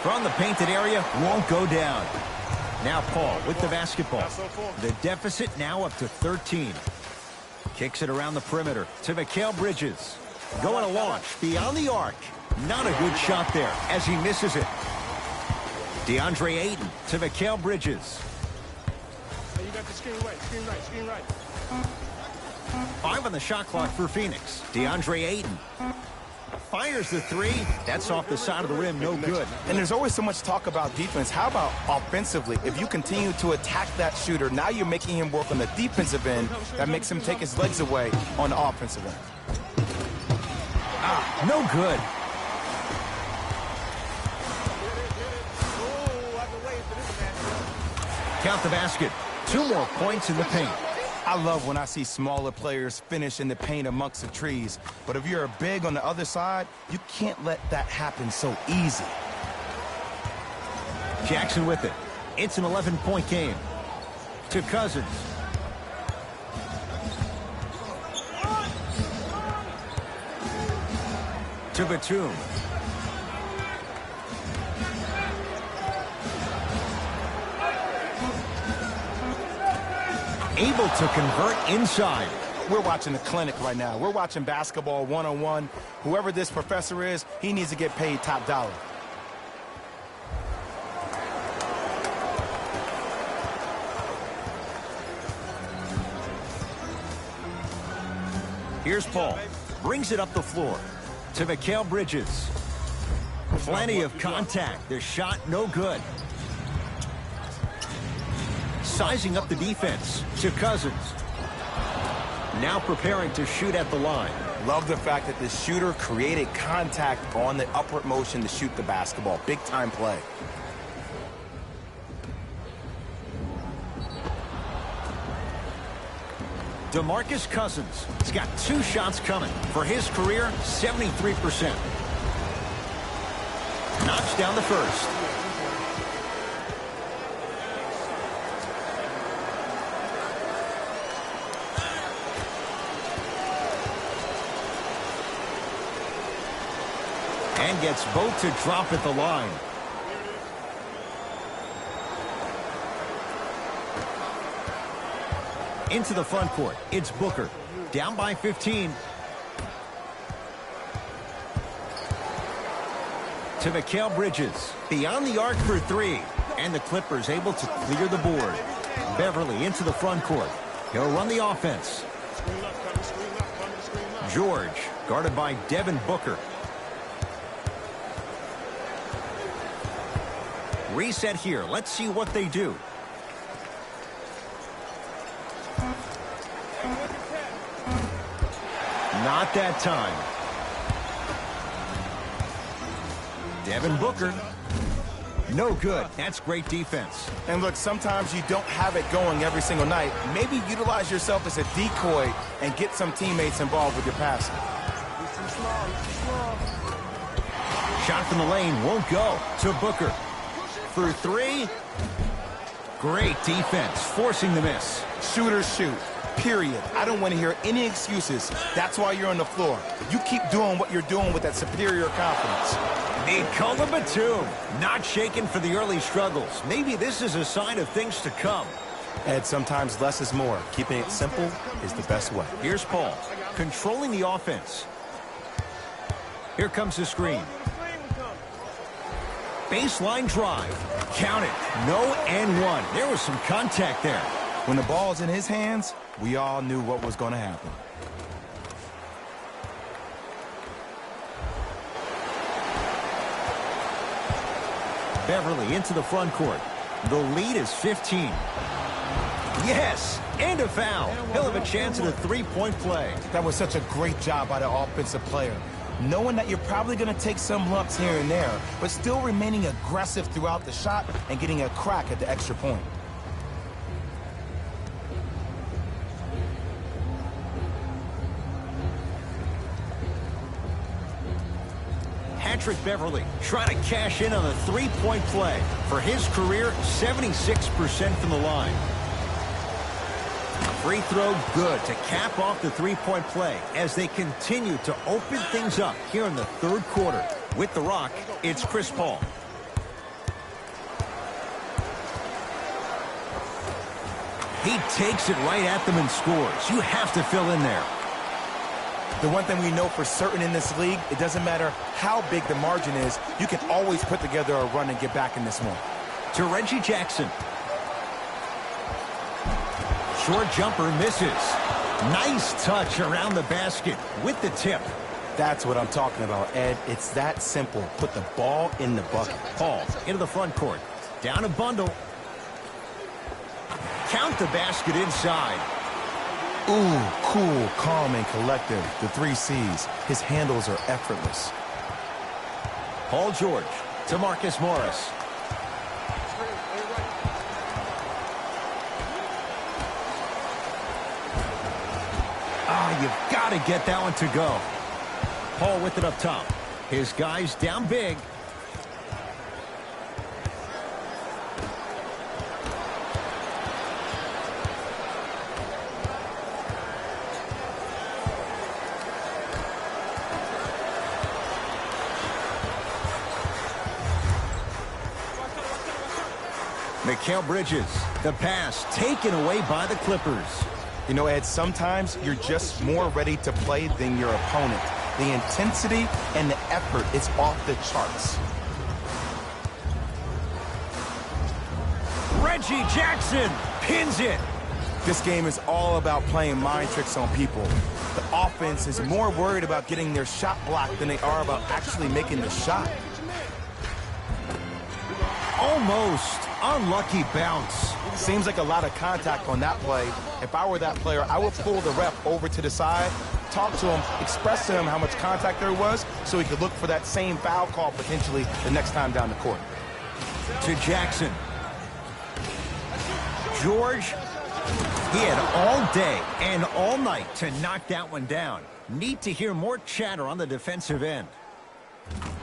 Speaker 1: From the painted area, won't go down. Now Paul with the basketball. The deficit now up to 13. Kicks it around the perimeter to Mikal Bridges. Going to launch beyond the arc. Not a good shot there as he misses it. DeAndre Ayton to Mikal Bridges.
Speaker 3: Hey, you got the screen right, screen right, screen right.
Speaker 1: 5 on the shot clock for Phoenix. DeAndre Ayton. Fires the 3. That's off the side of the rim. No good.
Speaker 2: And there's always so much talk about defense. How about offensively? If you continue to attack that shooter, now you're making him work on the defensive end. That makes him take his legs away on the offensive end.
Speaker 1: No good. Count the basket. 2 more points in the paint.
Speaker 2: I love when I see smaller players finish in the paint amongst the trees. But if you're a big on the other side, you can't let that happen so easy.
Speaker 1: Jackson with it. It's an 11-point game. To Cousins. To Batum. Able to convert inside.
Speaker 2: We're watching a clinic right now. We're watching basketball one-on-one. Whoever this professor is, he needs to get paid top dollar.
Speaker 1: Here's Paul. Brings it up the floor. To Mikal Bridges. Plenty of contact. The shot no good. Sizing up the defense to Cousins. Now preparing to shoot at the line.
Speaker 2: Love the fact that the shooter created contact on the upward motion to shoot the basketball. Big-time play.
Speaker 1: DeMarcus Cousins has got 2 shots coming. For his career, 73%. Knocks down the first. And gets both to drop at the line. Into the front court, it's Booker. Down by 15. To Mikal Bridges. Beyond the arc for 3. And the Clippers able to clear the board. Beverly into the front court. He'll run the offense. George, guarded by Devin Booker. Reset here. Let's see what they do. Not that time. Devin Booker. No good. That's great defense.
Speaker 2: And look, sometimes you don't have it going every single night. Maybe utilize yourself as a decoy and get some teammates involved with your passing.
Speaker 1: Shot from the lane won't go. To Booker. For 3. Great defense, forcing the miss.
Speaker 2: Shooters shoot. Period. I don't want to hear any excuses. That's why you're on the floor. You keep doing what you're doing with that superior confidence.
Speaker 1: Nikola Batum, not shaken for the early struggles. Maybe this is a sign of things to come.
Speaker 2: Ed, sometimes less is more. Keeping it simple is the best way.
Speaker 1: Here's Paul, controlling the offense. Here comes the screen. Baseline drive. Count it. No and 1. There was some contact there.
Speaker 2: When the ball's in his hands, we all knew what was going to happen.
Speaker 1: Beverly into the front court. The lead is 15. Yes, and a foul. He'll have a chance at a 3-point play.
Speaker 2: That was such a great job by the offensive player. Knowing that you're probably going to take some lumps here and there, but still remaining aggressive throughout the shot and getting a crack at the extra point.
Speaker 1: Patrick Beverly trying to cash in on a 3-point play. For his career, 76% from the line. Free throw good to cap off the 3-point play as they continue to open things up here in the 3rd quarter. With the rock, it's Chris Paul. He takes it right at them and scores. You have to fill in there.
Speaker 2: The one thing we know for certain in this league, it doesn't matter how big the margin is, you can always put together a run and get back in this one.
Speaker 1: To Reggie Jackson. Short jumper misses. Nice touch around the basket with the tip.
Speaker 2: That's what I'm talking about, Ed. It's that simple. Put the ball in the bucket.
Speaker 1: Paul into the front court. Down a bundle. Count the basket inside.
Speaker 2: Ooh, cool, calm, and collective. The 3 C's. His handles are effortless.
Speaker 1: Paul George to Marcus Morris. You've got to get that one to go. Paul with it up top. His guys down big. Mikal Bridges, the pass taken away by the Clippers.
Speaker 2: You know, Ed, sometimes you're just more ready to play than your opponent. The intensity and the effort is off the charts.
Speaker 1: Reggie Jackson pins it.
Speaker 2: This game is all about playing mind tricks on people. The offense is more worried about getting their shot blocked than they are about actually making the shot.
Speaker 1: Almost. Unlucky bounce.
Speaker 2: Seems like a lot of contact on that play. If I were that player, I would pull the ref over to the side, talk to him, express to him how much contact there was so he could look for that same foul call potentially the next time down the court.
Speaker 1: To Jackson. George, he had all day and all night to knock that one down. Need to hear more chatter on the defensive end.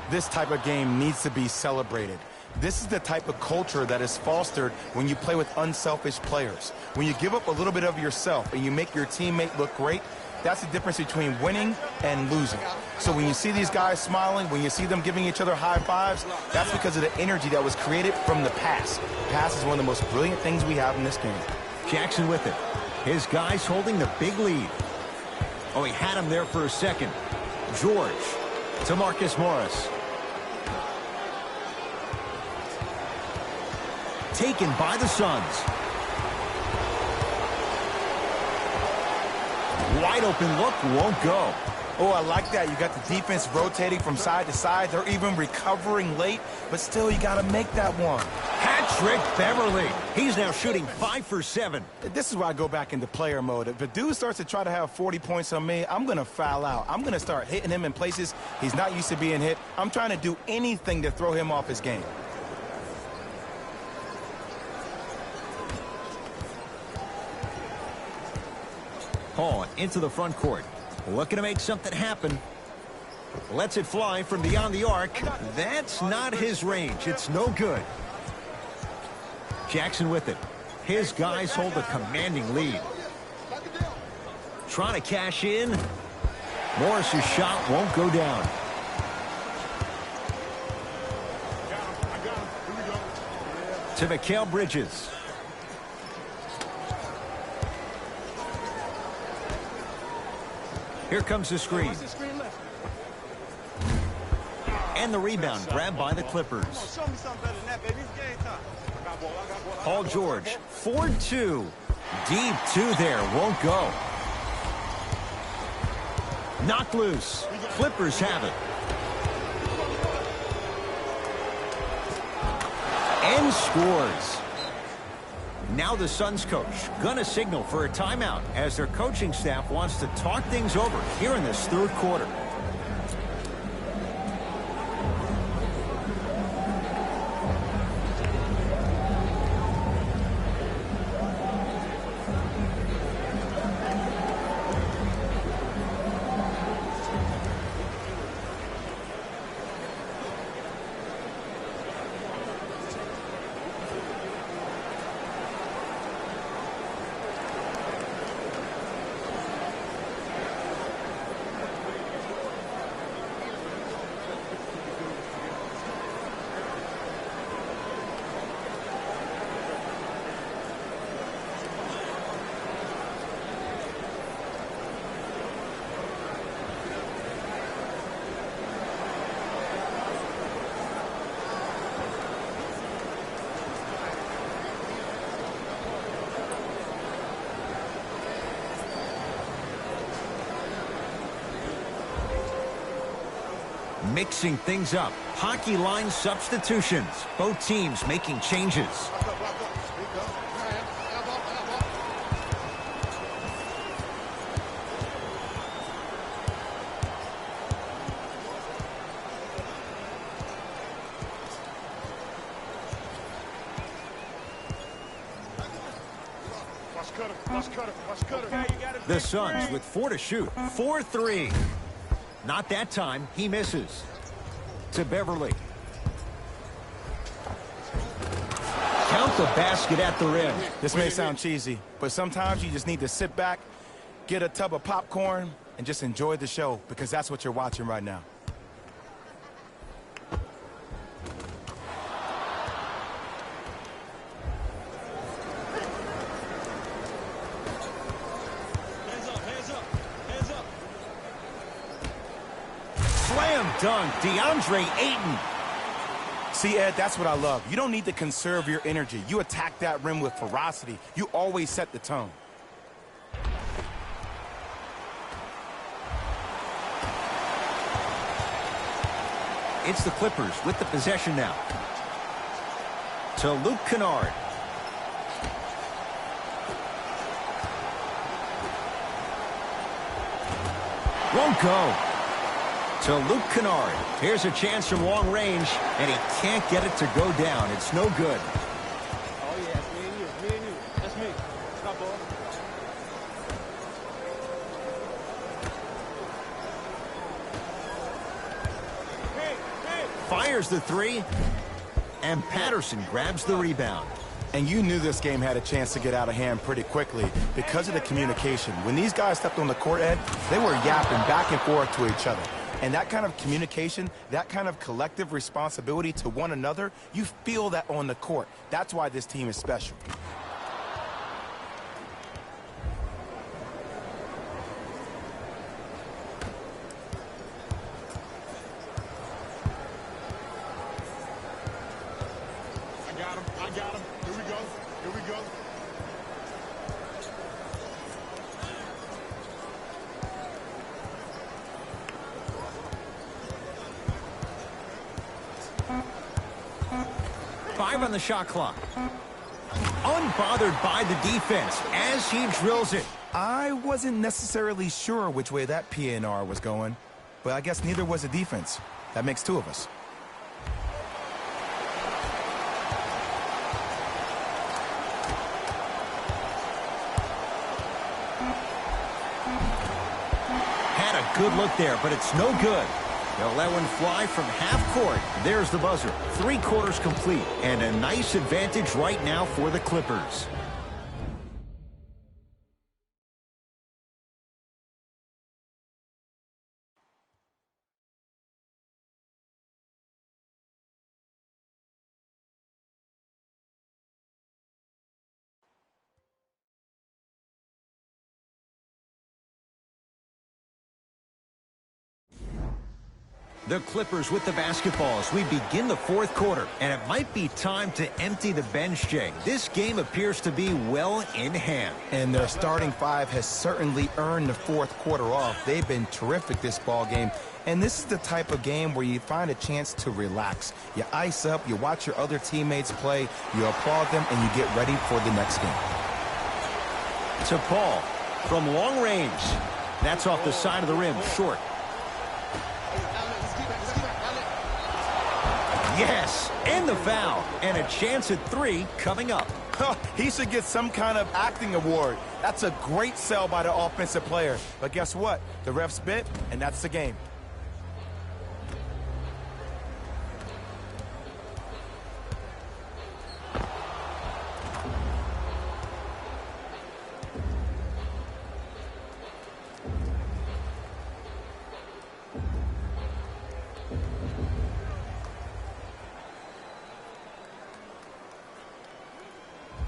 Speaker 2: This type of game needs to be celebrated. This is the type of culture that is fostered when you play with unselfish players. When you give up a little bit of yourself and you make your teammate look great, that's the difference between winning and losing. So when you see these guys smiling, when you see them giving each other high fives, that's because of the energy that was created from the pass. Pass is one of the most brilliant things we have in this game.
Speaker 1: Jackson with it. His guys holding the big lead. Oh, he had him there for a second. George to Marcus Morris. Taken by the Suns. Wide open look, won't go.
Speaker 2: Oh, I like that. You got the defense rotating from side to side. They're even recovering late, but still you got to make that one.
Speaker 1: Hat-trick Beverly. He's now shooting 5 for 7.
Speaker 2: This is where I go back into player mode. If a dude starts to try to have 40 points on me, I'm going to foul out. I'm going to start hitting him in places he's not used to being hit. I'm trying to do anything to throw him off his game.
Speaker 1: Paul into the front court. Looking to make something happen. Lets it fly from beyond the arc. That's not his range. It's no good. Jackson with it. His guys hold a commanding lead. Trying to cash in. Morris's shot won't go down. To Mikal Bridges. Here comes the screen. And the rebound grabbed by the Clippers. Paul George, 4-2. Deep 2 there, won't go. Knocked loose. Clippers have it. And scores. Now the Suns coach gonna signal for a timeout as their coaching staff wants to talk things over here in this third quarter. Mixing things up. Hockey line substitutions. Both teams making changes. The Suns with 4 to shoot. 4-3. Not that time. He misses. To Beverly. Count the basket at the rim.
Speaker 2: This may sound cheesy, but sometimes you just need to sit back, get a tub of popcorn, and just enjoy the show, because that's what you're watching right now.
Speaker 1: Dunk, DeAndre Ayton.
Speaker 2: See, Ed, that's what I love. You don't need to conserve your energy. You attack that rim with ferocity. You always set the tone.
Speaker 1: It's the Clippers with the possession now. to Luke Kennard. Won't go. To Luke Kennard. Here's a chance from long range, and he can't get it to go down. It's no good.
Speaker 3: Oh, yeah, it's me and you. Me and you. That's me. Stop, ball.
Speaker 1: Fires the three, and Patterson grabs the rebound.
Speaker 2: And you knew this game had a chance to get out of hand pretty quickly because of the communication. When these guys stepped on the court, Ed, they were yapping back and forth to each other. And that kind of communication, that kind of collective responsibility to one another, you feel that on the court. That's why this team is special.
Speaker 3: I got him. Here we go. Here we go.
Speaker 1: Five on the shot clock. Unbothered by the defense as he drills it.
Speaker 2: I wasn't necessarily sure which way that PNR was going, but I guess neither was the defense. That makes two of us.
Speaker 1: Had a good look there, but it's no good. They'll let one fly from half court. There's the buzzer. 3 quarters complete, and a nice advantage right now for the Clippers. The Clippers with the basketball as we begin the 4th quarter. And it might be time to empty the bench, Jay. This game appears to be well in hand.
Speaker 2: And their starting 5 has certainly earned the 4th quarter off. They've been terrific this ball game. And this is the type of game where you find a chance to relax. You ice up, you watch your other teammates play, you applaud them, and you get ready for the next game.
Speaker 1: To Paul from long range. That's off the side of the rim, short. Yes, and the foul, and a chance at 3 coming up.
Speaker 2: He should get some kind of acting award. That's a great sell by the offensive player. But guess what? The refs bit, and that's the game.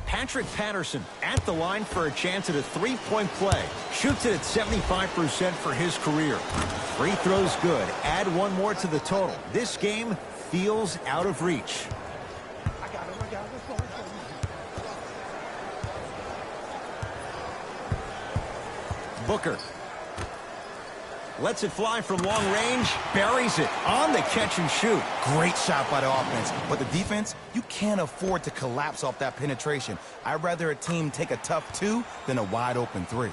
Speaker 1: Patrick Patterson at the line for a chance at a 3-point play. Shoots it at 75% for his career. Free throws good. Add 1 more to the total. This game feels out of reach. Booker lets it fly from long range, buries it on the catch and shoot.
Speaker 2: Great shot by the offense, but the defense, you can't afford to collapse off that penetration. I'd rather a team take a tough 2 than a wide open 3.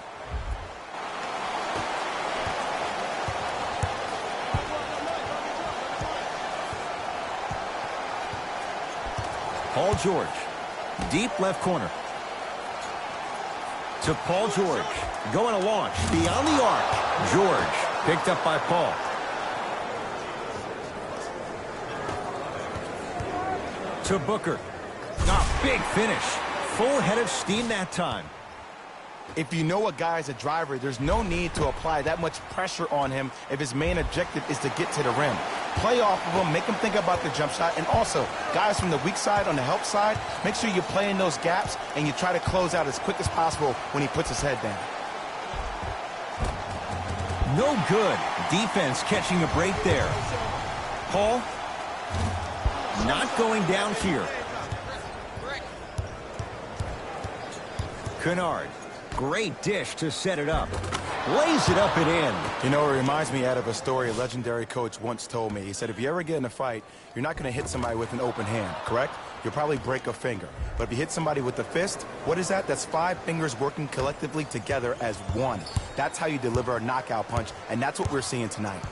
Speaker 1: Paul George, deep left corner. To Paul George, going to launch beyond the arc. George picked up by Paul. To Booker. A big finish. Full head of steam that time.
Speaker 2: If you know a guy is a driver, there's no need to apply that much pressure on him if his main objective is to get to the rim. Play off of him, make him think about the jump shot, and also, guys from the weak side, on the help side, make sure you play in those gaps and you try to close out as quick as possible when he puts his head down.
Speaker 1: No good. Defense catching a break there. Paul, not going down here. Kennard, great dish to set it up. Lays it up and in.
Speaker 2: You know, it reminds me out of a story a legendary coach once told me. He said, if you ever get in a fight, you're not going to hit somebody with an open hand, correct? you'll probably break a finger. But if you hit somebody with the fist, what is that? That's 5 fingers working collectively together as one. That's how you deliver a knockout punch, and that's what we're seeing tonight.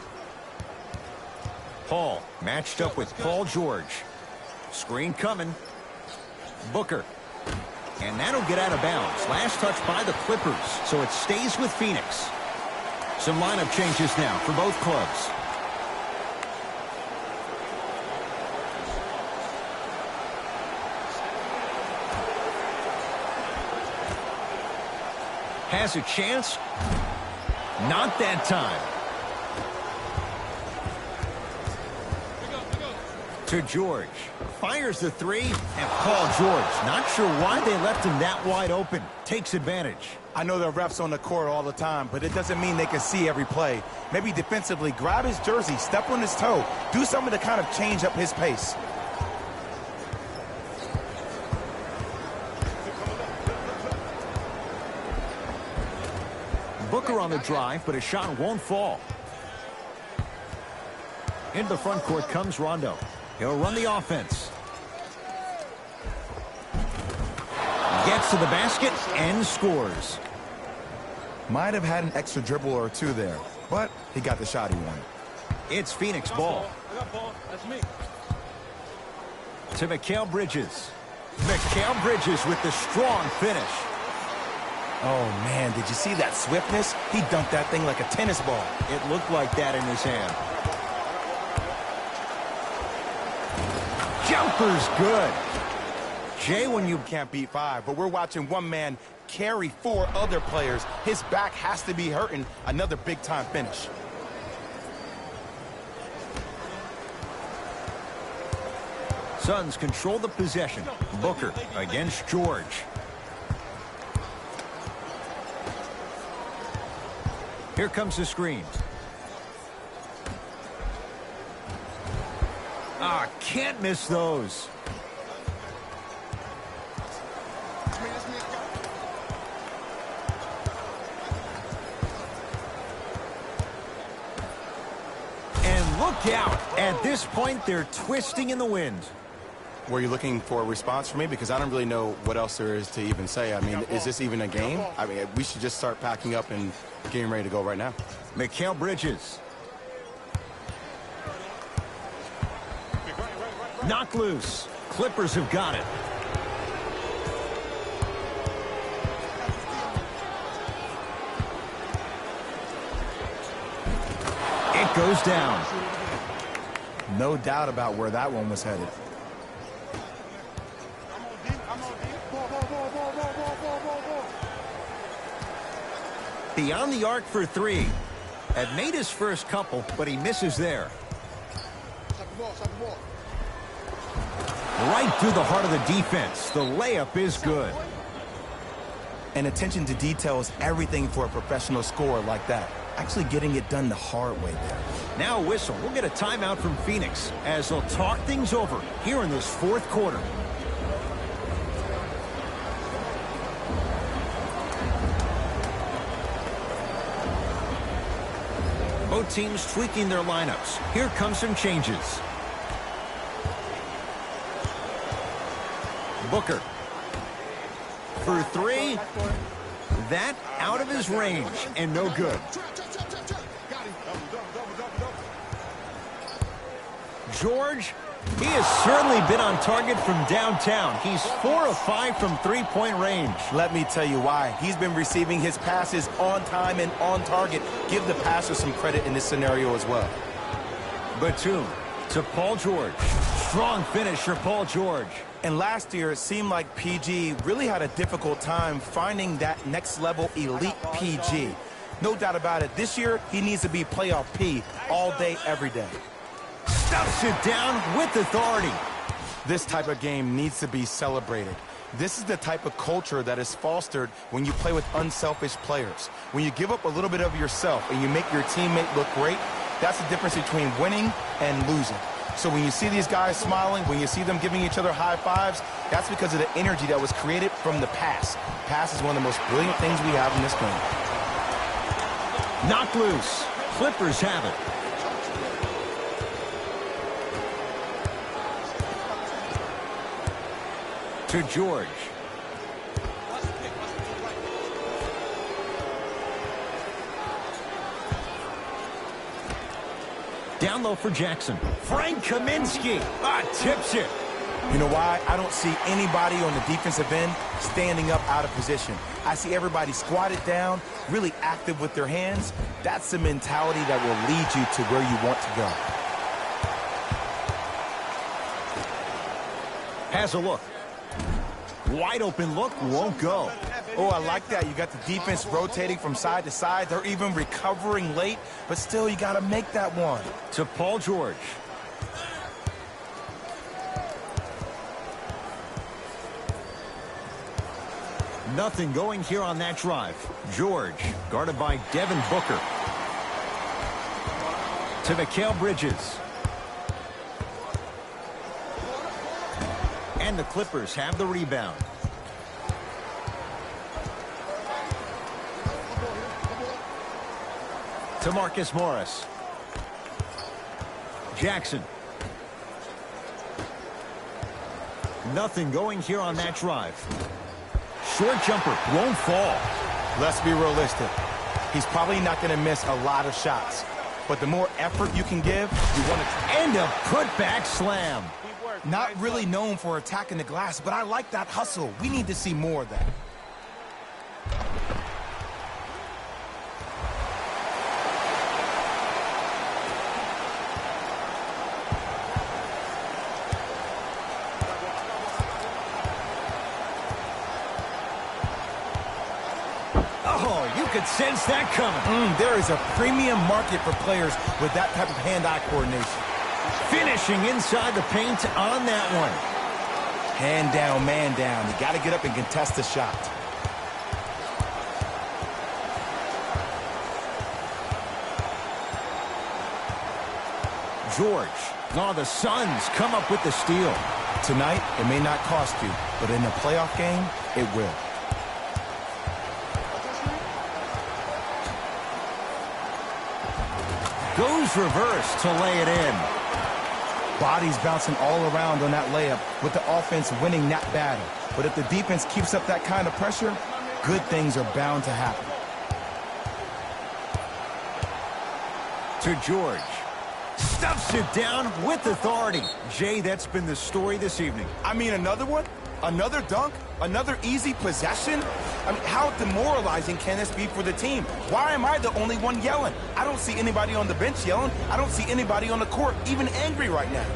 Speaker 1: Paul matched up with Paul George. Screen coming. Booker. And that'll get out of bounds. Last touch by the Clippers, so it stays with Phoenix. Some lineup changes now for both clubs. Has a chance. Not that time. To George. Fires the 3. And Paul George, not sure why they left him that wide open. Takes advantage.
Speaker 2: I know there are refs on the court all the time, but it doesn't mean they can see every play. Maybe defensively, grab his jersey, step on his toe, do something to kind of change up his pace.
Speaker 1: Booker on the drive, but a shot won't fall. Into the front court comes Rondo. He'll run the offense. Gets to the basket and scores.
Speaker 2: Might have had an extra dribble or two there, but he got the shot he wanted.
Speaker 1: It's Phoenix ball.
Speaker 3: I got ball. That's me.
Speaker 1: To Mikal Bridges. Mikal Bridges with the strong finish.
Speaker 2: Oh, man, did you see that swiftness? He dunked that thing like a tennis ball.
Speaker 1: It looked like that in his hand. Jumper's good. Jay, when you
Speaker 2: can't beat 5, but we're watching one man carry 4 other players. His back has to be hurting. Another big-time finish.
Speaker 1: Suns control the possession. Booker against George. Here comes the screen. Ah, can't miss those. And look out. At this point, they're twisting in the wind.
Speaker 2: Were you looking for a response from me? Because I don't really know what else there is to even say. I mean, is this even a game? I mean, we should just start packing up and getting ready to go right now.
Speaker 1: Mikal Bridges. Knock loose. Clippers have got it. It goes down.
Speaker 2: No doubt about where that one was headed.
Speaker 1: Beyond the arc for 3. Had made his first couple, but he misses there. Right through the heart of the defense. The layup is good.
Speaker 2: And attention to detail is everything for a professional scorer like that. Actually getting it done the hard way there.
Speaker 1: Now a whistle. We'll get a timeout from Phoenix as they'll talk things over here in this 4th quarter. Both teams tweaking their lineups. Here come some changes. Booker. For 3. That out of his range and no good. George, he has certainly been on target from downtown. He's 4 of 5 from 3-point range.
Speaker 2: Let me tell you why. He's been receiving his passes on time and on target. Give the passer some credit in this scenario as well.
Speaker 1: Batum to Paul George. Strong finish for Paul George.
Speaker 2: And last year, it seemed like PG really had a difficult time finding that next-level elite PG. No doubt about it. This year, he needs to be playoff P all day, every day.
Speaker 1: Stuffs it down with authority.
Speaker 2: This type of game needs to be celebrated. This is the type of culture that is fostered when you play with unselfish players. When you give up a little bit of yourself and you make your teammate look great, that's the difference between winning and losing. So when you see these guys smiling, when you see them giving each other high fives, that's because of the energy that was created from the pass. Pass is one of the most brilliant things we have in this game.
Speaker 1: Knock loose. Clippers have it. To George. Down low for Jackson. Frank Kaminsky tips it.
Speaker 2: You know why? I don't see anybody on the defensive end standing up out of position. I see everybody squatted down, really active with their hands. That's the mentality that will lead you to where you want to go.
Speaker 1: Has a look. Wide open look, won't go.
Speaker 2: Oh, I like that. You got the defense rotating from side to side. They're even recovering late, but still you got to make that one.
Speaker 1: To Paul George. Nothing going here on that drive. George, guarded by Devin Booker. To Mikal Bridges. And the Clippers have the rebound. To Marcus Morris. Jackson. Nothing going here on that drive. Short jumper won't fall.
Speaker 2: Let's be realistic. He's probably not going to miss a lot of shots. But the more effort you can give, you want to...
Speaker 1: And a putback slam.
Speaker 2: Not really known for attacking the glass, but I like that hustle. We need to see more of that.
Speaker 1: Oh, you could sense that coming.
Speaker 2: There is a premium market for players with that type of hand-eye coordination.
Speaker 1: Finishing inside the paint on that one.
Speaker 2: Hand down, man down. You got to get up and contest the shot.
Speaker 1: George. Oh, the Suns come up with the steal.
Speaker 2: Tonight, it may not cost you, but in a playoff game, it will.
Speaker 1: Goes reverse to lay it in.
Speaker 2: Bodies bouncing all around on that layup with the offense winning that battle. But if the defense keeps up that kind of pressure, good things are bound to happen.
Speaker 1: To George. Stuffs it down with authority. Jay, that's been the story this evening.
Speaker 2: I mean, another one? Another dunk? Another easy possession? I mean, how demoralizing can this be for the team? Why am I the only one yelling? I don't see anybody on the bench yelling. I don't see anybody on the court even angry right now.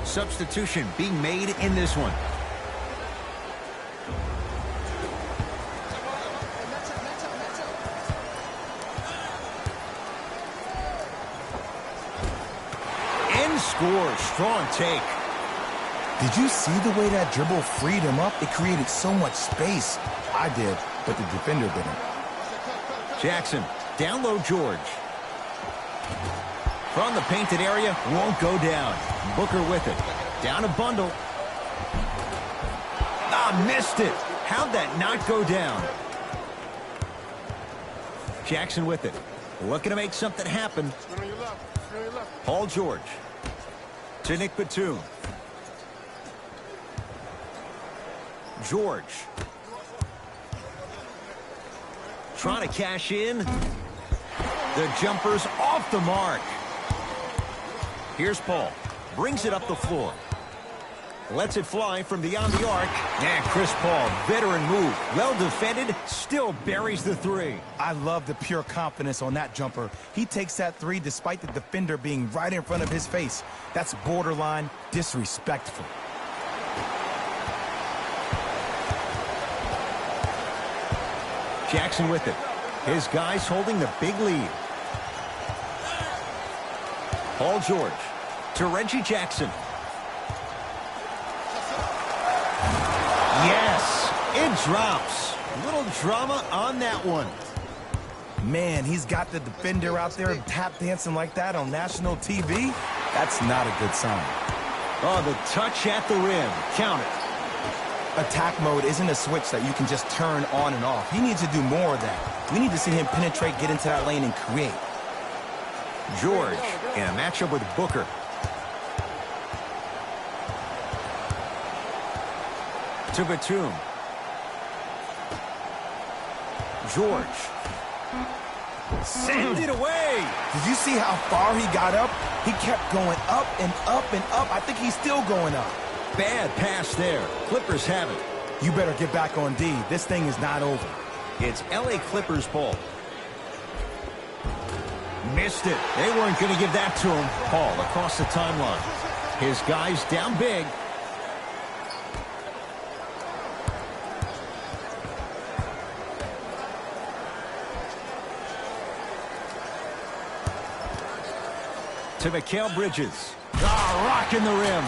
Speaker 1: Substitution being made in this one. Scores. Strong take.
Speaker 2: Did you see the way that dribble freed him up? It created so much space. I did, but the defender didn't.
Speaker 1: Jackson. Down low George. From the painted area. Won't go down. Booker with it. Down a bundle. Missed it. How'd that not go down? Jackson with it. Looking to make something happen. Paul George. To Nick Batum. George. Trying to cash in. The jumper's off the mark. Here's Paul. Brings it up the floor. Lets it fly from beyond the arc. And Chris Paul, veteran move. Well defended, still buries the three.
Speaker 2: I love the pure confidence on that jumper. He takes that three despite the defender being right in front of his face. That's borderline disrespectful.
Speaker 1: Jackson with it. His guys holding the big lead. Paul George to Reggie Jackson. Yes, it drops. Little drama on that one.
Speaker 2: Man, he's got the defender out there tap dancing like that on national TV. That's not a good sign.
Speaker 1: Oh, the touch at the rim. Count it.
Speaker 2: Attack mode isn't a switch that you can just turn on and off. He needs to do more of that. We need to see him penetrate, get into that lane, and create.
Speaker 1: George in a matchup with Booker. To Batum. George. Send it away.
Speaker 2: Did you see how far he got up? He kept going up and up and up. I think he's still going up.
Speaker 1: Bad pass there. Clippers have it.
Speaker 2: You better get back on D. This thing is not over.
Speaker 1: It's LA Clippers ball. Missed it. They weren't going to give that to him. Paul across the timeline. His guys down big. To Mikal Bridges. Rocking the rim.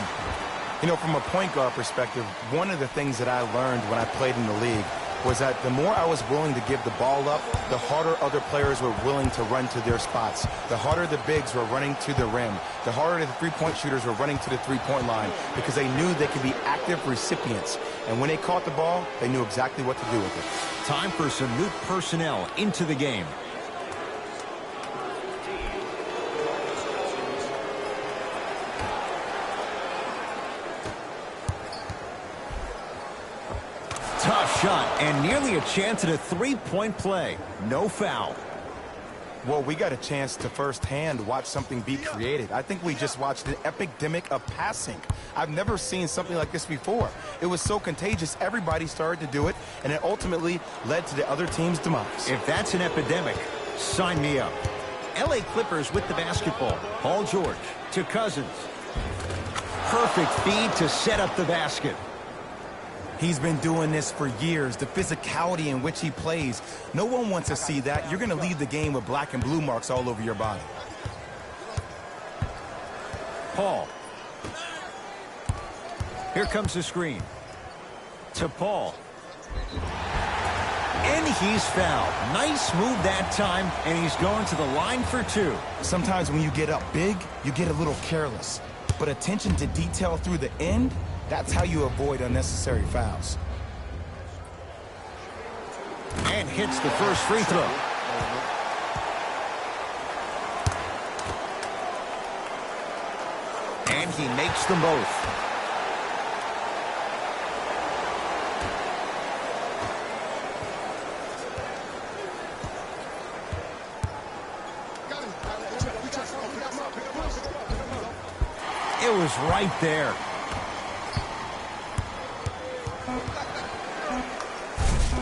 Speaker 2: You know, from a point guard perspective, one of the things that I learned when I played in the league was that the more I was willing to give the ball up, the harder other players were willing to run to their spots. The harder the bigs were running to the rim. The harder the three-point shooters were running to the three-point line because they knew they could be active recipients. And when they caught the ball, they knew exactly what to do with it.
Speaker 1: Time for some new personnel into the game. Tough shot and nearly a chance at a three-point play. No foul.
Speaker 2: Well, we got a chance to firsthand watch something be created. I think we just watched an epidemic of passing. I've never seen something like this before. It was so contagious, everybody started to do it, and it ultimately led to the other team's demise.
Speaker 1: If that's an epidemic, sign me up. LA Clippers with the basketball. Paul George to Cousins. Perfect feed to set up the basket.
Speaker 2: He's been doing this for years, the physicality in which he plays. No one wants to see that. You're going to leave the game with black and blue marks all over your body.
Speaker 1: Paul. Here comes the screen. To Paul. And he's fouled. Nice move that time, and he's going to the line for two.
Speaker 2: Sometimes when you get up big, you get a little careless. But attention to detail through the end, that's how you avoid unnecessary fouls.
Speaker 1: And hits the first free throw. And he makes them both. It was right there.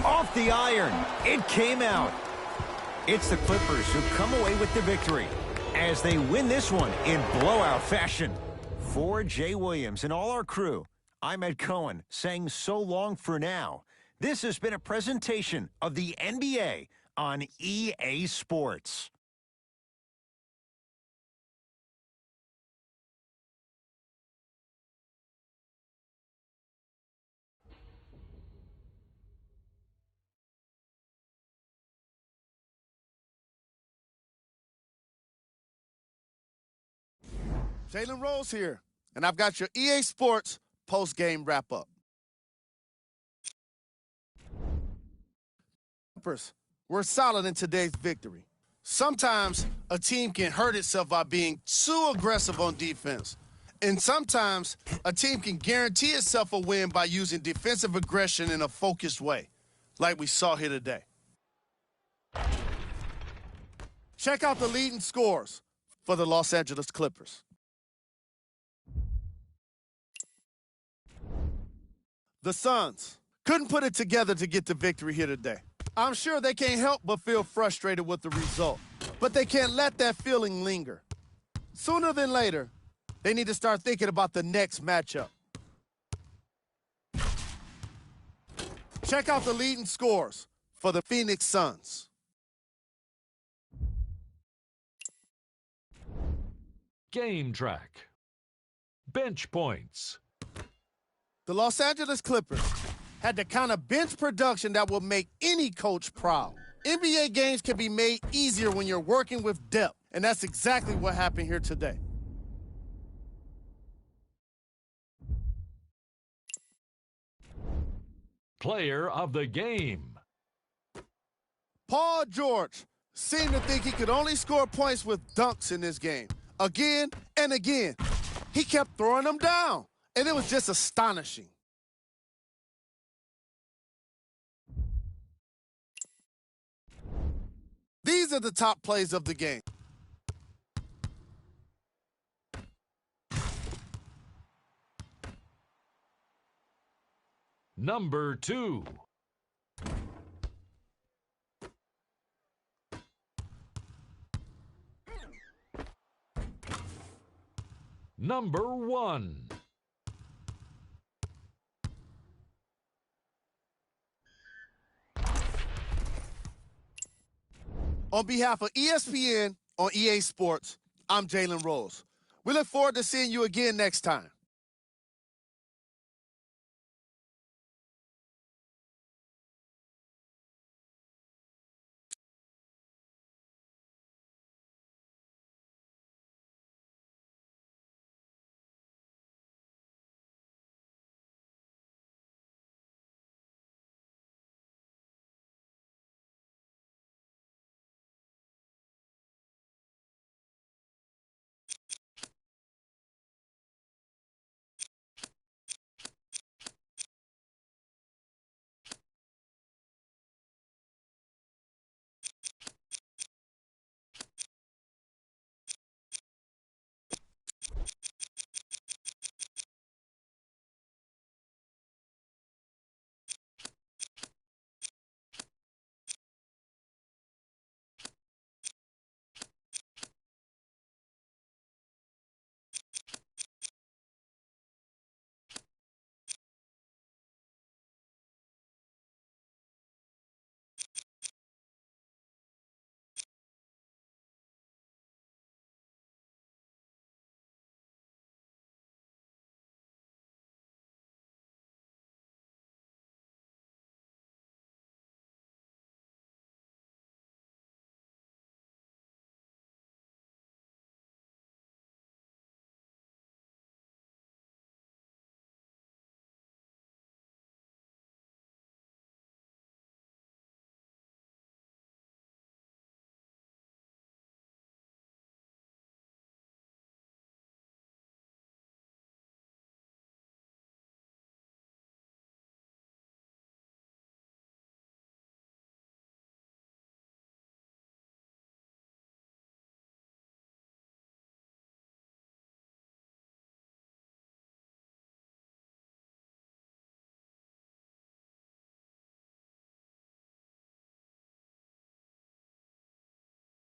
Speaker 1: Off the iron. It came out. It's the Clippers who come away with the victory as they win this one in blowout fashion. For Jay Williams and all our crew, I'm Ed Cohen saying so long for now. This has been a presentation of the NBA on EA Sports.
Speaker 4: Jalen Rose here, and I've got your EA Sports post-game wrap-up. Clippers were solid in today's victory. Sometimes a team can hurt itself by being too aggressive on defense. And sometimes a team can guarantee itself a win by using defensive aggression in a focused way, like we saw here today. Check out the leading scores for the Los Angeles Clippers. The Suns couldn't put it together to get the victory here today. I'm sure they can't help but feel frustrated with the result, but they can't let that feeling linger. Sooner than later, they need to start thinking about the next matchup. Check out the leading scores for the Phoenix Suns.
Speaker 5: Game track. Bench points.
Speaker 4: The Los Angeles Clippers had the kind of bench production that will make any coach proud. NBA games can be made easier when you're working with depth, and that's exactly what happened here today.
Speaker 5: Player of the game.
Speaker 4: Paul George seemed to think he could only score points with dunks in this game. Again and again. He kept throwing them down, and it was just astonishing. These are the top plays of the game.
Speaker 5: Number 2. Number 1.
Speaker 4: On behalf of ESPN on EA Sports, I'm Jalen Rose. We look forward to seeing you again next time.